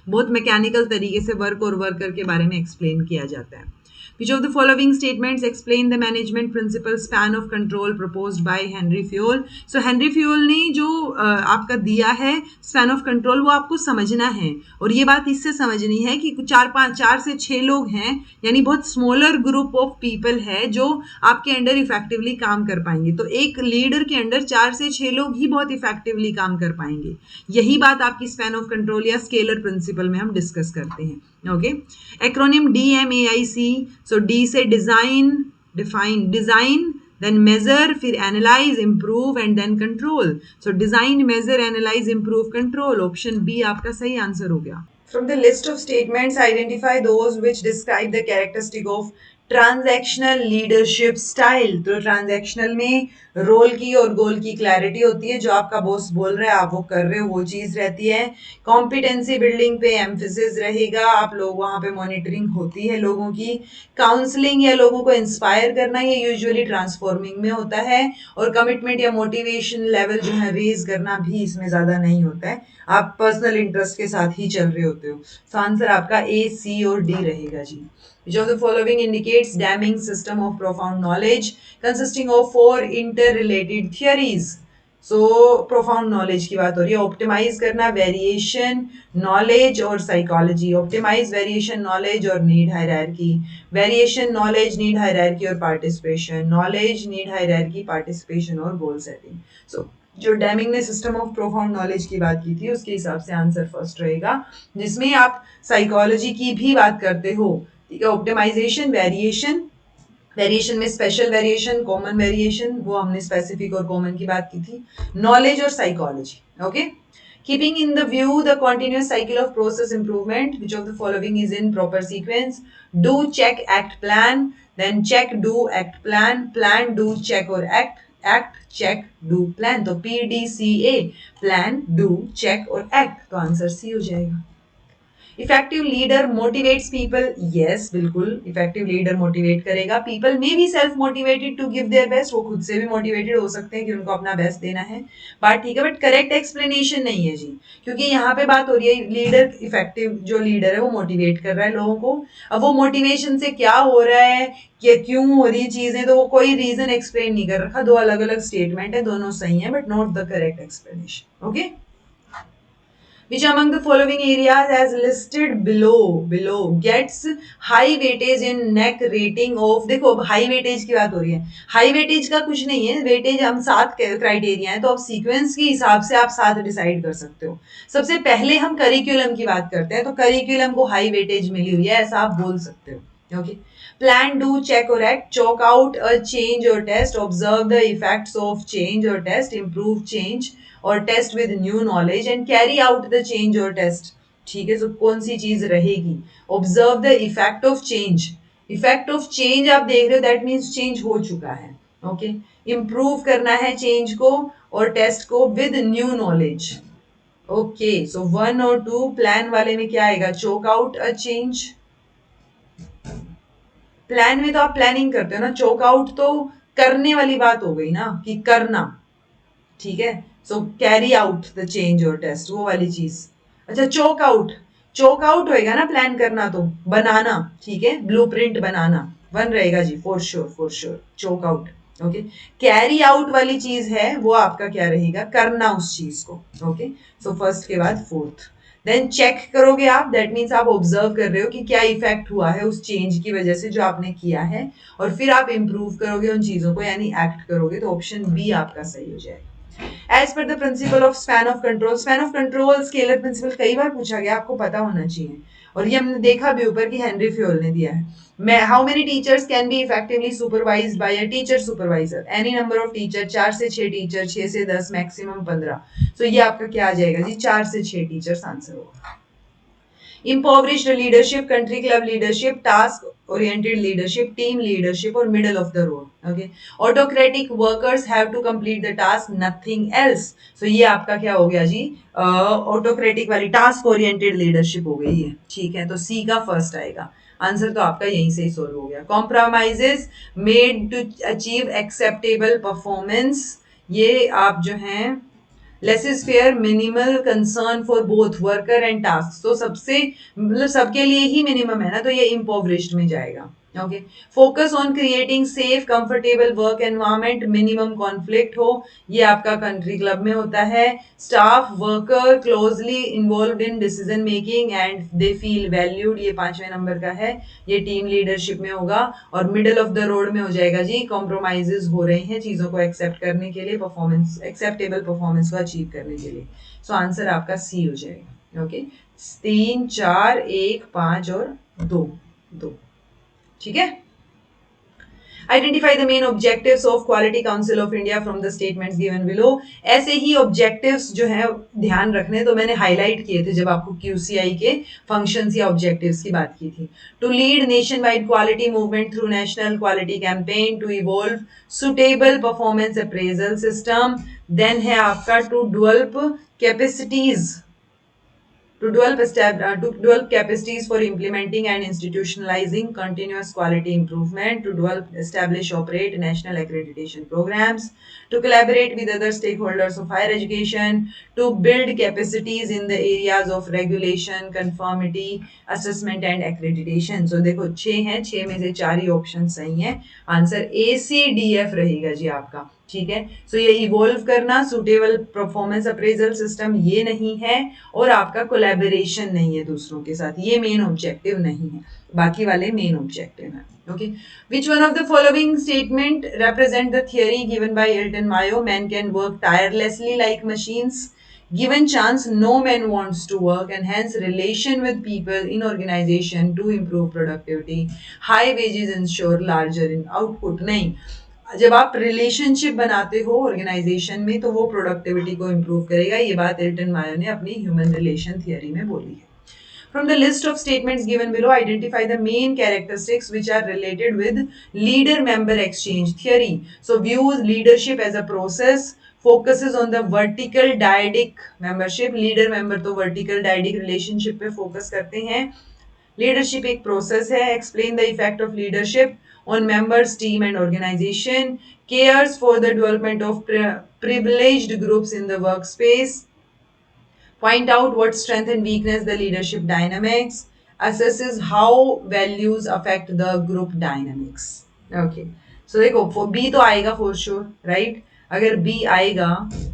बहुत मैकेनिकल तरीके से वर्क और वर्कर के बारे में एक्सप्लेन किया जाता है। Which of the following statements explain the management principle span of control proposed by Henry Fayol? So Henry Fayol ने जो आपका दिया है स्पैन ऑफ कंट्रोल, वो आपको समझना है, और ये बात इससे समझनी है कि 4 से 6 लोग हैं, यानी बहुत स्मॉलर ग्रुप ऑफ पीपल है जो आपके अंडर इफेक्टिवली काम कर पाएंगे। तो एक लीडर के अंडर 4 से 6 लोग ही बहुत इफेक्टिवली काम कर पाएंगे। यही बात आपकी स्पैन ऑफ कंट्रोल या स्केलर प्रिंसिपल में हम डिस्कस करते हैं, okay. Acronym DMAIC, so D से design, define, design, then measure, फिर analyse, improve and then control. So design, measure, analyse, improve, control, option B आपका सही आंसर हो गया। From the list of statements, identify those which describe the characteristic of transactional leadership style. तो transactional में role की और गोल की clarity होती है, जो आपका बॉस बोल रहा है आप वो कर रहे हो, वो चीज रहती है। कॉम्पिटेंसी बिल्डिंग पे एम्फेसिस रहेगा, आप लोग वहां पे मॉनिटरिंग होती है लोगों की। काउंसलिंग या लोगों को इंस्पायर करना, ये यूजुअली ट्रांसफॉर्मिंग में होता है। और कमिटमेंट या मोटिवेशन लेवल जो है रेज करना भी इसमें ज्यादा नहीं होता है, आप पर्सनल इंटरेस्ट के साथ ही चल रहे होते हो। तो आंसर आपका ए, सी और डी रहेगा जी। Which of the following indicates Deming system of profound knowledge consisting of 4 interrelated theories? So profound knowledge की बात हो रही है। ऑप्टिमाइज करना, वेरिएशन, नॉलेज और साइकोलॉजी। ऑप्टिमाइज, वेरिएशन, नॉलेज और need hierarchy. Variation, knowledge, need hierarchy और participation. Knowledge, need hierarchy, participation और गोल सेटिंग। सो जो डेमिंग ने सिस्टम ऑफ प्रोफाउंड नॉलेज की बात की थी उसके हिसाब से आंसर फर्स्ट रहेगा, जिसमें आप साइकोलॉजी की भी बात करते हो, ठीक है। ऑप्टिमाइजेशन, वेरिएशन में स्पेशल वेरिएशन, कॉमन वेरिएशन, वो हमने स्पेसिफिक और कॉमन की बात की थी। नॉलेज और psychology, okay. Keeping in the view the continuous cycle of process improvement, which of the following is in proper sequence? Do, check, act, plan, then check, do, act, plan, plan, do, check और act, act, check, do, plan. तो PDCA, plan, do, check और act. तो answer C हो जाएगा। Effective leader motivates people, yes बिल्कुल, effective leader motivate करेगा। People may be self motivated to give their best, वो खुद से भी मोटिवेटेड हो सकते हैं कि उनको अपना बेस्ट देना है, बात ठीक है, बट करेक्ट एक्सप्लेनेशन नहीं है जी, क्योंकि यहाँ पे बात हो रही है लीडर, इफेक्टिव जो लीडर है वो मोटिवेट कर रहा है लोगों को। अब वो मोटिवेशन से क्या हो रहा है, कि क्यों हो रही चीजें, तो वो कोई रीजन एक्सप्लेन नहीं कर रखा, दो अलग अलग स्टेटमेंट है, दोनों सही है but not the correct explanation, okay. Which among the following areas as listed below gets high weightage in NEC rating of? देखो अब हाई वेटेज की बात हो रही है, हाई वेटेज का कुछ नहीं है, वेटेज हम 7 क्राइटेरिया है, तो अब सीक्वेंस के हिसाब से आप 7 डिसाइड कर सकते हो। सबसे पहले हम करिकुलम की बात करते हैं, तो करिकुलम को हाई वेटेज मिली हुई है, ऐसा आप बोल सकते हो, ओके। प्लान, डू, चेक और act, chalk out a change और test, observe the effects of change और test, improve change or test with new knowledge and carry out the change or test. ठीक है, तो कौन सी चीज रहेगी? Observe the effect of change. Effect of change आप देख रहे हो, दैट मीन्स चेंज हो चुका है। ओके, इंप्रूव करना है चेंज को और टेस्ट को विद न्यू नॉलेज। ओके, सो 1 और 2 प्लान वाले में क्या आएगा? चोक आउट अ चेंज। प्लान में तो आप प्लानिंग करते हो ना, चोक आउट तो करने वाली बात हो गई ना, कि करना। ठीक है, सो कैरी आउट द चेंज और टेस्ट, वो वाली चीज। अच्छा, चोक आउट, चोक आउट होएगा ना प्लान करना, तो बनाना। ठीक है, ब्लूप्रिंट बनाना, वन रहेगा जी, for sure for sure, chalk out. Okay, carry out वाली चीज है वो आपका क्या रहेगा? करना उस चीज को। ओके, सो फर्स्ट के बाद फोर्थ। देन चेक करोगे आप, दैट मीन्स आप ऑब्जर्व कर रहे हो कि क्या इफेक्ट हुआ है उस चेंज की वजह से जो आपने किया है, और फिर आप इंप्रूव करोगे उन चीजों को, यानी एक्ट करोगे, तो ऑप्शन बी आपका सही हो जाएगा। As per the principle of span of control, span of control scalar principle कई बार पूछा गया, आपको पता होना चाहिए, और ये हमने देखा भी ऊपर कि हेनरी फ्योल ने दिया है। How many teachers can be effectively supervised by a teacher supervisor? Any number of teacher, 4 से 6 टीचर, 6 से 10, मैक्सिमम 15। तो ये आपका क्या आ जाएगा जी? 4 से 6 टीचर्स आंसर होगा। Impoverished leadership, country club leadership, task oriented leadership, team leadership और middle of the road. Okay, autocratic workers have to complete the task, nothing else. So ये आपका क्या हो गया जी? ऑटोक्रेटिक वाली टास्क ओरिएंटेड लीडरशिप हो गई है। ठीक है, तो सी का फर्स्ट आएगा आंसर, तो आपका यहीं से ही सोल्व हो गया। Compromises made to achieve acceptable performance, ये आप जो हैं laissez faire, minimal concern for both worker and task, तो सबसे मतलब सबके लिए ही मिनिमम है ना, तो ये इम्पोवरिश्ड में जाएगा। Okay, focus on creating safe comfortable work environment, minimum conflict हो, ये आपका कंट्री क्लब में होता है। Staff worker closely involve in decision making and they feel valued, ये 5वें नंबर का है, ये टीम लीडरशिप में होगा। और मिडल ऑफ द रोड में हो जाएगा जी, कॉम्प्रोमाइजेस हो रहे हैं चीजों को एक्सेप्ट करने के लिए, परफॉर्मेंस एक्सेप्टेबल परफॉर्मेंस को अचीव करने के लिए। सो आंसर आपका सी हो जाएगा। ओके, 3, 4, 1, 5 और 2, 2। ठीक है, identify the main objectives of quality council of India from the statements given below. ऐसे ही ऑब्जेक्टिव्स जो है ध्यान रखने, तो मैंने हाईलाइट किए थे जब आपको क्यूसीआई के फंक्शंस या ऑब्जेक्टिव्स की बात की थी। To lead nationwide quality movement through national quality campaign, to evolve suitable performance appraisal system, then है आपका to develop capacities, to develop capacities for implementing and institutionalizing continuous quality improvement, to develop, establish, operate national accreditation programs, to collaborate with other stakeholders of higher education, to build capacities in the areas of regulation, conformity, assessment and accreditation. So देखो 6 हैं, 6 में से 4 ही option सही हैं, answer ACDF रहेगा जी आपका। ठीक है, सो ये इवॉल्व करना, सुटेबल परफॉर्मेंस अप्रेजल सिस्टम ये नहीं है, और आपका कोलैबोरेशन नहीं है दूसरों के साथ, ये मेन ऑब्जेक्टिव नहीं है, बाकी वाले मेन ऑब्जेक्टिव है। Okay, which one of the following statement represent the theory given by Elton Mayo, men can work tirelessly like machines, given chance no man wants to work, and hence relation with people in organization to improve productivity, high wages ensure larger in output। नहीं, जब आप relationship बनाते हो organisation में, तो वो productivity को improve करेगा, ये बात एल्टन मायो ने अपनी ह्यूमन रिलेशन थियरी में बोली है। From the list of statements given below, identify the main characteristics which are related with leader-member exchange theory. So, views leadership as a process, focuses on the vertical dyadic membership. Leader-member तो vertical dyadic relationship पे focus करते हैं। Leadership एक process है। Explain the effect of leadership on members, team and organisation. Cares for the development of privileged groups in the workspace. Point out what strength and weakness the leadership dynamics. Assesses how values affect the group dynamics. Okay. So देखो B तो आएगा for sure, right? अगर B आएगा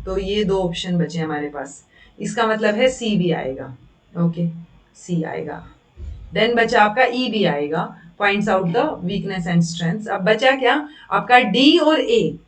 तो ये दो option बचे हमारे पास, इसका मतलब है सी भी आएगा। ओके, सी आएगा। देन बचा आपका ई भी आएगा, points out the weakness and strengths. अब बचा क्या आपका डी और ए।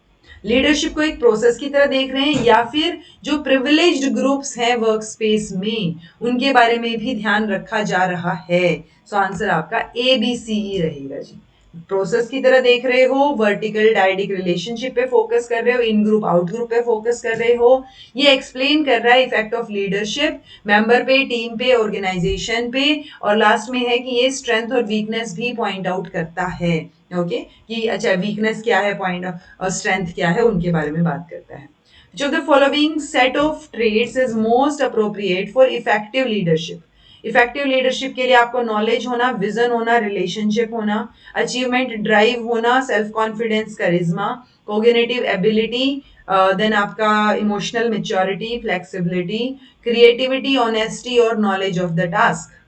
लीडरशिप को एक प्रोसेस की तरह देख रहे हैं, या फिर जो प्रिविलेज्ड ग्रुप्स हैं वर्क स्पेस में उनके बारे में भी ध्यान रखा जा रहा है। सो आंसर आपका ए बी सी ई रहेगा जी। प्रोसेस की तरह देख रहे हो, वर्टिकल डायडिक रिलेशनशिप पे फोकस कर रहे हो, इन ग्रुप आउट ग्रुप पे फोकस कर रहे हो। ये एक्सप्लेन कर रहा है इफेक्ट ऑफ लीडरशिप मेंबर पे, टीम पे, ऑर्गेनाइजेशन पे, और लास्ट में है कि ये स्ट्रेंथ और वीकनेस भी पॉइंट आउट करता है। ओके कि अच्छा वीकनेस क्या है, पॉइंट और स्ट्रेंथ क्या है, उनके बारे में बात करता है। जो the following set of traits is most appropriate for effective leadership. Effective leadership के लिए आपको नॉलेज होना, विजन होना, रिलेशनशिप होना, अचीवमेंट ड्राइव होना, self confidence, charisma, cognitive ability, then आपका emotional maturity, flexibility, creativity, honesty और नॉलेज ऑफ द टास्क।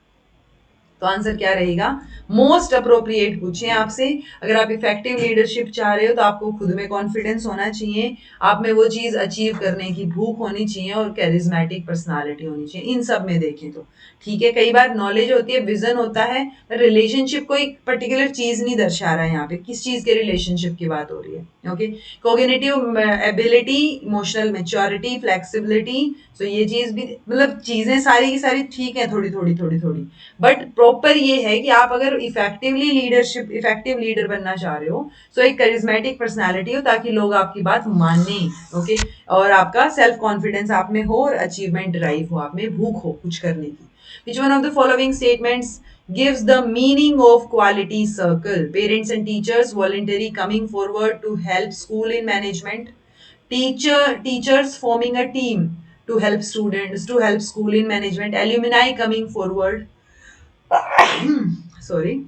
तो आंसर क्या रहेगा? मोस्ट अप्रोप्रिएट पूछे आपसे। अगर आप इफेक्टिव लीडरशिप चाह रहे हो तो आपको खुद में कॉन्फिडेंस होना चाहिए, आप में वो चीज अचीव करने की भूख होनी चाहिए और कैरिज्मेटिक पर्सनालिटी होनी चाहिए। इन सब में देखें तो ठीक है, कई बार नॉलेज होती है, विजन होता है, रिलेशनशिप कोई पर्टिकुलर चीज नहीं दर्शा रहा है। यहाँ पे किस चीज के रिलेशनशिप की बात हो रही है? Okay, cognitive ability, emotional maturity, flexibility. तो ये चीज भी मतलब चीजें सारी की सारी ठीक है, थोड़ी थोड़ी थोड़ी थोड़ी, बट प्रॉपर ये है कि आप अगर इफेक्टिव लीडर बनना चाह रहे हो तो एक करिज्मेटिक पर्सनालिटी हो ताकि लोग आपकी बात माने। ओके, और आपका सेल्फ कॉन्फिडेंस आप में हो और अचीवमेंट ड्राइव हो, आप में भूख हो कुछ करने की। Which one of the following statements gives the meaning of quality circle? Parents and teachers voluntarily coming forward to help school in management, teachers forming a team to help students to help school in management, alumni coming forward, sorry,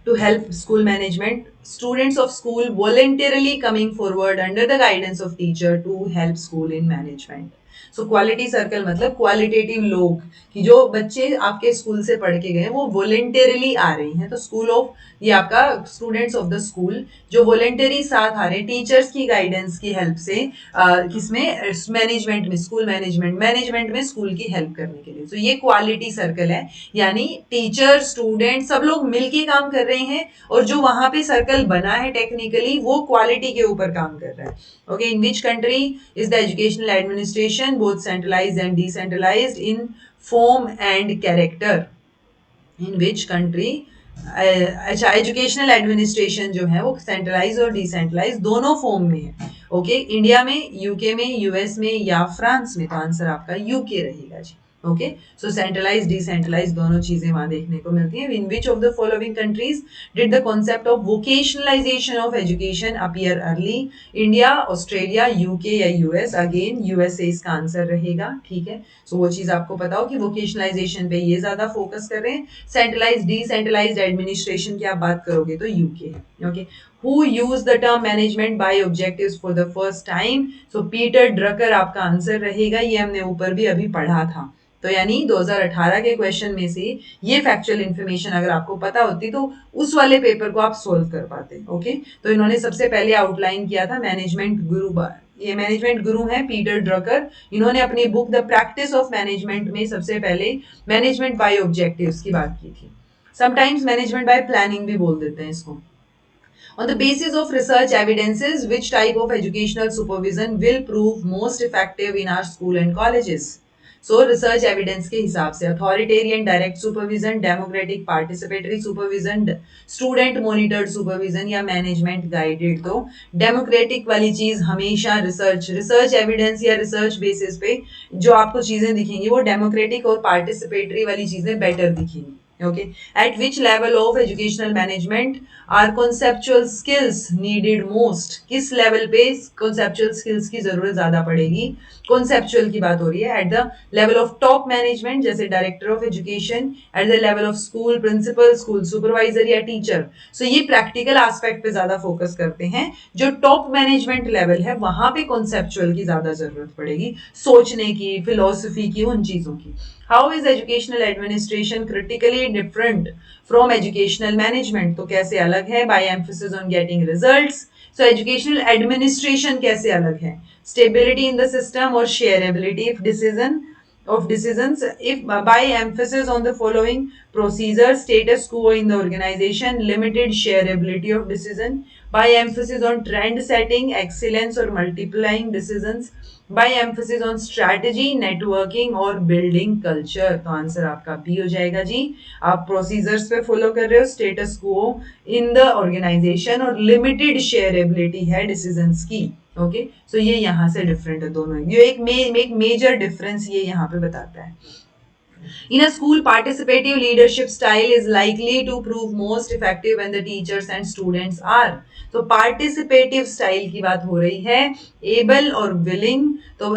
to help school management, students of school voluntarily coming forward under the guidance of teacher to help school in management. So quality circle मतलब qualitative लोग, कि जो बच्चे आपके school से पढ़ के गए वो वॉलेंटरली आ रहे हैं, तो स्कूल ऑफ ये आपका स्टूडेंट्स ऑफ द स्कूल जो वॉलेंटरी साथ आ रहे हैं टीचर्स की गाइडेंस की हेल्प से, किसमें? मैनेजमेंट में, स्कूल मैनेजमेंट में स्कूल की हेल्प करने के लिए। तो ये क्वालिटी सर्कल है, यानी टीचर स्टूडेंट सब लोग मिलके काम कर रहे हैं, और जो वहां पे सर्कल बना है टेक्निकली वो क्वालिटी के ऊपर काम कर रहा है। Okay, in which country is the educational administration both centralised and decentralised in form and character? In which country, अच्छा, एजुकेशनल एडमिनिस्ट्रेशन जो है वो सेंट्रलाइज और डिसेंट्रलाइज दोनों फॉर्म में है। ओके, इंडिया में, यूके में, यूएस में या फ्रांस में? तो आंसर आपका यूके रहेगा जी। ओके, सो सेंट्रलाइज डिसेंट्रलाइज दोनों चीजें वहां देखने को मिलती हैं। In which of the following countries did the concept of vocationalisation of education appear early? India, Australia, UK या यूएस? अगेन यूएसए इसका आंसर रहेगा। ठीक है, सो वो चीज आपको पता हो कि वोकेशनलाइजेशन पे ये ज्यादा फोकस कर रहे हैं। सेंट्रलाइज डिसेंट्रलाइज्ड एडमिनिस्ट्रेशन की आप बात करोगे तो यूके है। Okay, who use the term management by objectives for the first time? So Peter Drucker आपका आंसर रहेगा, ये हमने ऊपर भी अभी पढ़ा था। तो यानी 2018 के क्वेश्चन में से ये फैक्चुअल इन्फॉर्मेशन अगर आपको पता होती तो उस वाले पेपर को आप सोल्व कर पाते। ओके, तो इन्होंने सबसे पहले आउटलाइन किया था मैनेजमेंट गुरु, ये मैनेजमेंट गुरु हैं पीटर ड्रकर। इन्होंने अपनी book the practice of management में सबसे पहले मैनेजमेंट बाय ऑब्जेक्टिव्स की बात की थी। समटाइम्स मैनेजमेंट बाय प्लानिंग भी बोल देते हैं इसको। On the basis of research evidences, which type of educational supervision will prove most effective in our school and colleges? So research evidence के हिसाब से authoritarian direct supervision, democratic participatory supervision, student monitored supervision या management guided? तो democratic वाली चीज हमेशा research evidence या research basis पे जो आपको चीजें दिखेंगी वो डेमोक्रेटिक और पार्टिसिपेटरी वाली चीजें बेटर दिखेंगी। Okay, at which level of educational management are conceptual skills needed most? किस लेवल पे conceptual skills की जरूरत ज्यादा पड़ेगी? conceptual की बात हो रही है। at the level of top management जैसे director of education, at the level of school principal, school supervisor या teacher? so ये practical aspect पे ज्यादा focus करते हैं। जो top management level है वहां पे conceptual की ज्यादा जरूरत पड़ेगी, सोचने की, philosophy की, उन चीजों की। How is educational administration critically different from educational management? तो कैसे अलग है? By emphasis on getting results. So educational administration कैसे अलग है? Stability in the system और shareability of decisions, if by emphasis on the following procedure, status quo in the organization, limited shareability of decision, by emphasis on trend setting, excellence or multiplying decisions, by emphasis on strategy, networking और building culture। तो answer आपका B हो जाएगा जी। आप procedures पे follow कर रहे हो, status quo in the organisation और लिमिटेड शेयरेबिलिटी है डिसीजंस की। ओके, सो ये यहाँ से डिफरेंट है दोनों, ये एक मेजर डिफरेंस ये यहाँ पे बताता है। In a school, participative leadership style is likely to prove most effective when the teachers and students are। तो पार्टिसिपेटिव स्टाइल की बात हो रही है, एबल और विलिंग, तो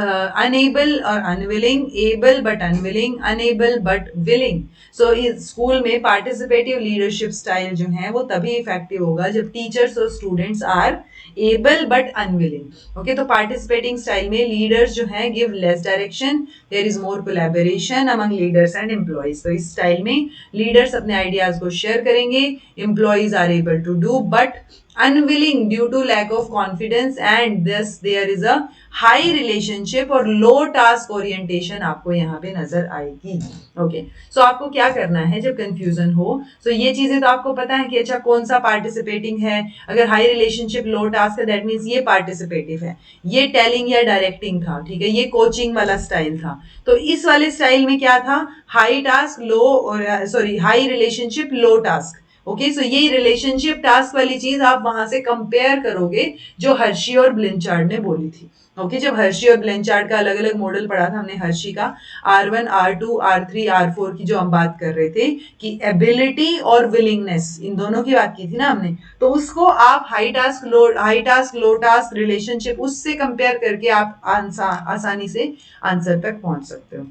अनेबल और unwilling, able but unwilling, unable but willing. So इस स्कूल में पार्टिसिपेटिव लीडरशिप स्टाइल जो है वो तभी इफेक्टिव होगा जब टीचर्स और students are able but unwilling. Okay, तो पार्टिसिपेटिंग स्टाइल में लीडर्स जो है give less direction, there is more collaboration among leaders and employees. तो इस स्टाइल में लीडर्स अपने आइडियाज को शेयर करेंगे, employees are able to do but unwilling due to lack of confidence and thus there is a high relationship और low task orientation आपको यहाँ पे नजर आएगी। ओके, सो आपको क्या करना है जब कंफ्यूजन हो, सो ये चीजें तो आपको पता है कि अच्छा कौन सा पार्टिसिपेटिंग है, अगर हाई रिलेशनशिप लो टास्क है दैट मीन्स ये पार्टिसिपेटिव है, ये टेलिंग या डायरेक्टिंग था, ठीक है, ये कोचिंग वाला स्टाइल था। तो इस वाले स्टाइल में क्या था, हाई टास्क लो और सॉरी हाई रिलेशनशिप लो टास्क। ओके, सो ये रिलेशनशिप टास्क वाली चीज आप वहां से कंपेयर करोगे जो हर्शी और ब्लिंचार्ड ने बोली थी। ओके, जब हर्शी और ब्लिंचार्ड का अलग अलग मॉडल पढ़ा था हमने, हर्शी का R1, R2, R3, R4 की जो हम बात कर रहे थे कि एबिलिटी और विलिंगनेस, इन दोनों की बात की थी ना हमने, तो उसको आप हाई टास्क लो टास्क रिलेशनशिप उससे कंपेयर करके आप आसानी से आंसर तक पहुंच सकते हो।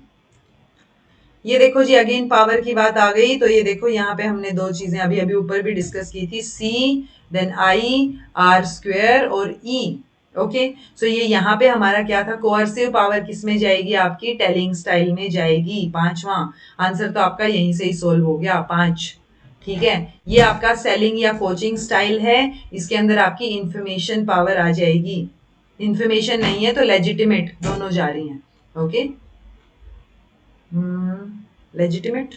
ये देखो जी, अगेन पावर की बात आ गई, तो ये देखो यहाँ पे हमने दो चीजें अभी अभी ऊपर भी डिस्कस की थी, C then I, R square और E। ओके, सो ये यहाँ पे हमारा क्या था, कोअर्सिव पावर किस में जाएगी, आपकी टेलिंग स्टाइल में जाएगी, पांचवा आंसर तो आपका यहीं से ही सोल्व हो गया, 5। ठीक है, ये आपका सेलिंग या कोचिंग स्टाइल है, इसके अंदर आपकी इंफॉर्मेशन पावर आ जाएगी, इंफॉर्मेशन नहीं है तो लेजिटिमेट दोनों जा रही हैं। ओके, लेजिटिमेट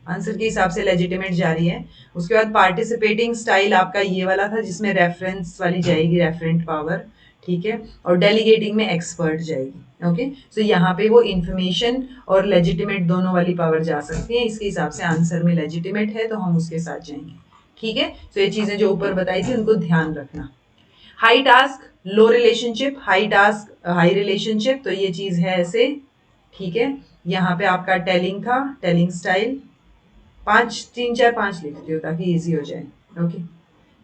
आंसर के हिसाब से लेजिटिमेट जा रही है। उसके बाद पार्टिसिपेटिंग स्टाइल आपका ये वाला था जिसमें रेफरेंस वाली जाएगी, रेफरेंट पावर, ठीक है, और डेलीगेटिंग में एक्सपर्ट जाएगी। ओके, सो यहाँ पे वो इंफॉर्मेशन और लेजिटिमेट दोनों वाली पावर जा सकती है, इसके हिसाब से आंसर में लेजिटिमेट है तो हम उसके साथ जाएंगे। ठीक है, तो ये चीजें जो ऊपर बताई थी उनको ध्यान रखना। High task low relationship, high task high relationship, तो ये चीज है ऐसे। ठीक है, यहाँ पे आपका टेलिंग था, टेलिंग स्टाइल, 5 3 4 5 लिखती हो ताकि इजी हो जाए। ओके,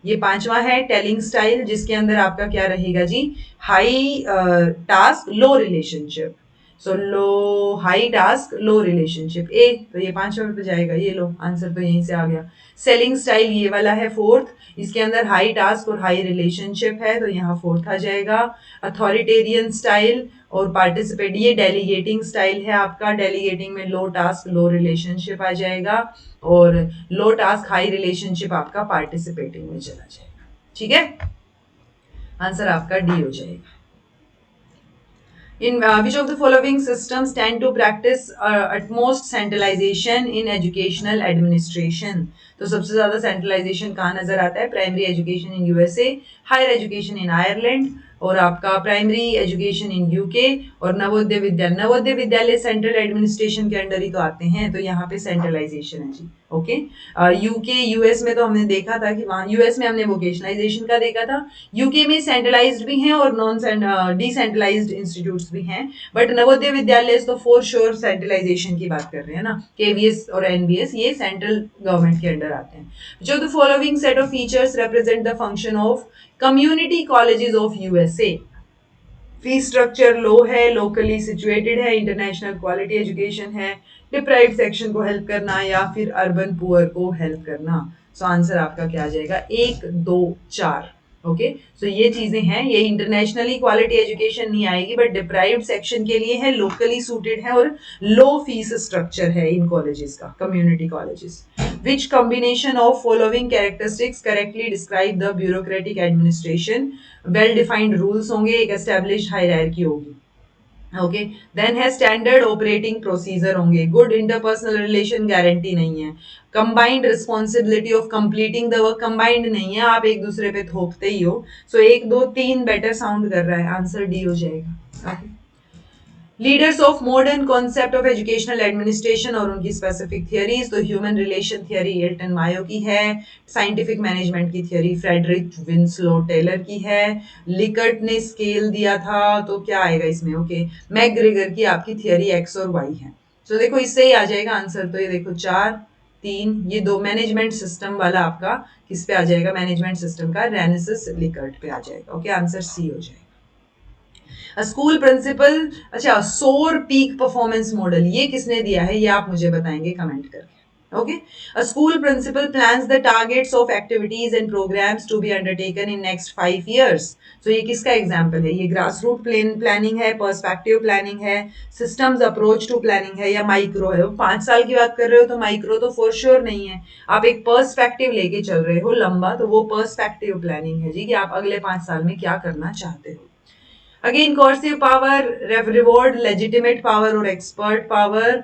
ये पांचवा है टेलिंग स्टाइल जिसके अंदर आपका क्या रहेगा जी, हाई टास्क लो रिलेशनशिप, सो लो हाई टास्क लो रिलेशनशिप ए, तो ये 5वां पे जाएगा, ये लो आंसर तो यहीं से आ गया। सेलिंग स्टाइल ये वाला है 4th, इसके अंदर हाई टास्क और हाई रिलेशनशिप है तो यहाँ 4th आ जाएगा। अथॉरिटेरियन स्टाइल और पार्टिसिपेट, ये डेलीगेटिंग स्टाइल है आपका, डेलीगेटिंग में लो टास्क लो रिलेशनशिप आ जाएगा और लो टास्क हाई रिलेशनशिप आपका पार्टिसिपेटिंग में चला जाएगा। ठीक है, आंसर आपका डी हो जाएगा। In which of the following systems tend to practice utmost centralization in educational administration? तो सबसे ज्यादा सेंट्रलाइजेशन कहाँ नजर आता है, primary education in USA, higher education in Ireland और आपका प्राइमरी एजुकेशन इन यूके और नवोदय विद्यालय। नवोदय विद्यालय सेंट्रल एडमिनिस्ट्रेशन के अंडर ही तो आते हैं, तो यहाँ पे सेंट्रलाइजेशन है जी। ओके, यूके यूएस में तो हमने देखा था कि वहाँ यूएस में हमने वोकेशनलाइजेशन का देखा था, यूके में सेंट्रलाइज्ड भी हैं और नॉन डिसेंट्रलाइज्ड इंस्टीट्यूट्स भी हैं, बट नवोदय विद्यालय तो फॉर श्योर सेंट्रलाइजेशन की बात कर रहे हैं ना, केवीएस और एनबीएस ये सेंट्रल गवर्नमेंट के अंडर आते हैं। जो the following set of features represent the function of community colleges of USA? Fee structure low है, लोकली सिचुएटेड है, इंटरनेशनल क्वालिटी एजुकेशन है, डिप्राइव्ड सेक्शन को हेल्प करना या फिर अर्बन पुअर को हेल्प करना। सो आंसर आपका क्या आ जाएगा, 1 2 4। ओके, सो ये चीजें हैं, ये इंटरनेशनली क्वालिटी एजुकेशन नहीं आएगी बट डिप्राइव्ड सेक्शन के लिए है, लोकली सूटेड है और लो फीस स्ट्रक्चर है इन कॉलेजेस का, community colleges. Which combination of following characteristics correctly describe the bureaucratic administration? Well defined rules होंगे, एक एस्टेब्लिश्ड हायरार्की होगी। ओके, देन है स्टैंडर्ड ऑपरेटिंग प्रोसीजर होंगे, गुड इंटरपर्सनल रिलेशन गारंटी नहीं है, combined responsibility of completing the work combined नहीं है, आप एक दूसरे पे थोपते ही हो। सो एक दो तीन बेटर साउंड कर रहा है, आंसर डी हो जाएगा। Okay, leaders of modern concept of educational administration और उनकी स्पेसिफिक थियरीज, तो human relation theory Elton Mayo की है, साइंटिफिक मैनेजमेंट की थियरी फ्रेडरिक विंसलो टेलर की है, लिकर्ट ने स्केल दिया था, तो क्या आएगा इसमें, ओके, मैकग्रेगर की आपकी थियरी एक्स और वाई है। तो देखो इससे ही आ जाएगा आंसर, तो ये देखो 4 3 ये दो मैनेजमेंट सिस्टम वाला आपका किस पे आ जाएगा, मैनेजमेंट सिस्टम का रेनेसिस लिकर्ट पे आ जाएगा। ओके, आंसर सी हो जाएगा। स्कूल प्रिंसिपल, अच्छा सोर पीक परफॉर्मेंस मॉडल ये किसने दिया है, ये आप मुझे बताएंगे कमेंट करके। Okay, a school principal plans the targets of activities and programs to be undertaken in next 5 years। तो ये किसका एग्जाम्पल है, ये ग्रास रूट प्लानिंग है, पर्सपेक्टिव प्लानिंग है, सिस्टम्स अप्रोच टू प्लानिंग है, या माइक्रो है। 5 साल की बात कर रहे हो तो माइक्रो तो फॉर श्योर नहीं है, आप एक पर्सपेक्टिव लेके चल रहे हो लंबा, तो वो पर्सपेक्टिव प्लानिंग है जी, कि आप अगले 5 साल में क्या करना चाहते हो। Again coercive power, reward legitimate power और एक्सपर्ट पावर।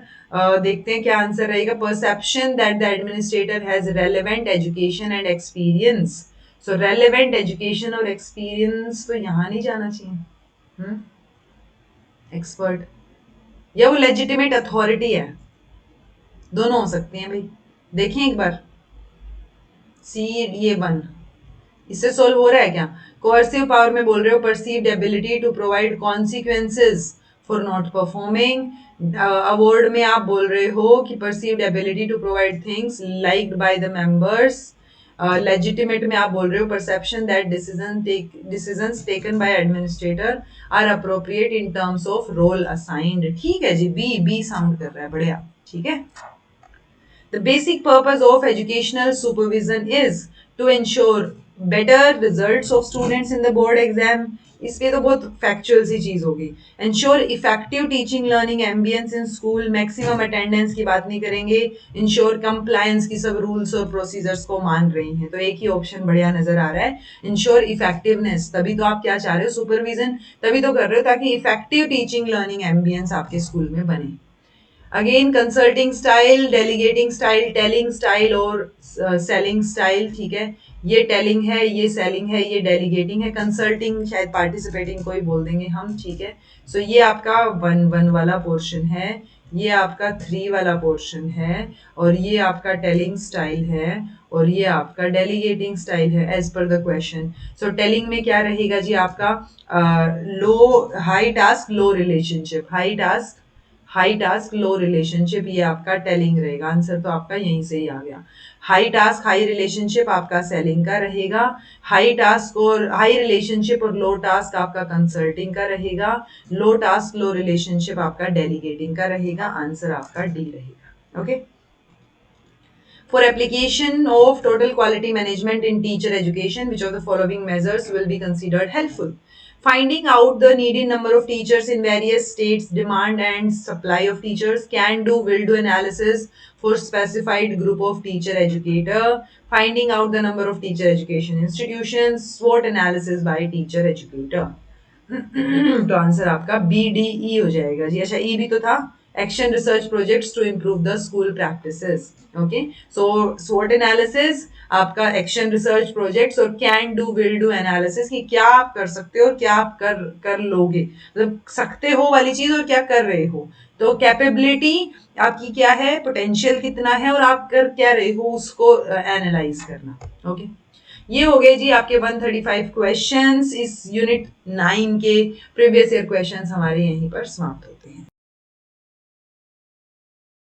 देखते हैं क्या आंसर रहेगा, perception that the administrator has relevant education and experience. So relevant education और एक्सपीरियंस तो यहां नहीं जाना चाहिए, एक्सपर्ट या वो लेजिटिमेट अथॉरिटी है, दोनों हो सकती हैं भाई। देखें एक बार, सी ये 1 इससे सोल्व हो रहा है क्या। कोर्सिव पावर में बोल रहे हो perceived ability to provide consequences for not performing. Award में आप बोल रहे हो कि perceived ability to provide things liked by the members. Legitimate में आप बोल रहे हो perception that decisions taken by administrator are appropriate in terms of role assigned. ठीक है जी, बी बी साउंड कर रहा है, बढ़िया, ठीक है। The basic purpose of educational supervision is to ensure better results of students in the board exam। इसलिए तो बहुत फैक्चुअल सी चीज होगी। Ensure effective teaching learning ambience in school, maximum attendance की बात नहीं करेंगे, इंश्योर कंप्लायंस की सब रूल्स और प्रोसीजर्स को मान रही हैं, तो एक ही ऑप्शन बढ़िया नजर आ रहा है, इंश्योर इफेक्टिवनेस। तभी तो आप क्या चाह रहे हो, सुपरविजन तभी तो कर रहे हो ताकि इफेक्टिव टीचिंग लर्निंग एम्बियंस आपके स्कूल में बने। Again consulting style, delegating style, telling style और सेलिंग स्टाइल। ठीक है, ये टेलिंग है, ये सेलिंग है, ये डेलीगेटिंग है, कंसल्टिंग शायद पार्टिसिपेटिंग को ही बोल देंगे हम। ठीक है, सो ये आपका 1 वाला पोर्शन है, ये आपका 3 वाला पोर्शन है, और ये आपका टेलिंग स्टाइल है, और ये आपका डेलीगेटिंग स्टाइल है as per the question. So telling में क्या रहेगा जी आपका, low high task low relationship, high task low relationship, ये आपका टेलिंग रहेगा। आंसर तो आपका यहीं से ही आ गया। हाई टास्क हाई रिलेशनशिप आपका सेलिंग का रहेगा, हाई टास्क और हाई रिलेशनशिप और लो टास्क आपका कंसल्टिंग का रहेगा, लो टास्क लो रिलेशनशिप आपका डेलीगेटिंग का रहेगा। आंसर आपका डी रहेगा। Okay, For application of total quality management in teacher education, which of the following measures will be considered helpful? Finding out the needed number of teachers in various states, demand and supply of teachers, can do, will do analysis for specified group of teacher educator, finding out the number of teacher education institutions, SWOT analysis by teacher educator। तो answer आपका B D E हो जाएगा जी। अच्छा, E भी तो था, action research projects to improve the school practices. Okay, so स्वॉट एनालिसिस आपका एक्शन रिसर्च प्रोजेक्ट्स, और can do will do analysis कि क्या आप कर सकते हो और क्या आप कर लोगे, मतलब सकते हो वाली चीज और क्या कर रहे हो। तो कैपेबिलिटी आपकी क्या है, पोटेंशियल कितना है, और आप कर क्या रहे हो उसको एनालाइज करना। ओके, ये हो गए जी आपके 135 क्वेश्चंस। इस यूनिट 9 के प्रीवियस ईयर क्वेश्चंस हमारे यहीं पर समाप्त होते हैं।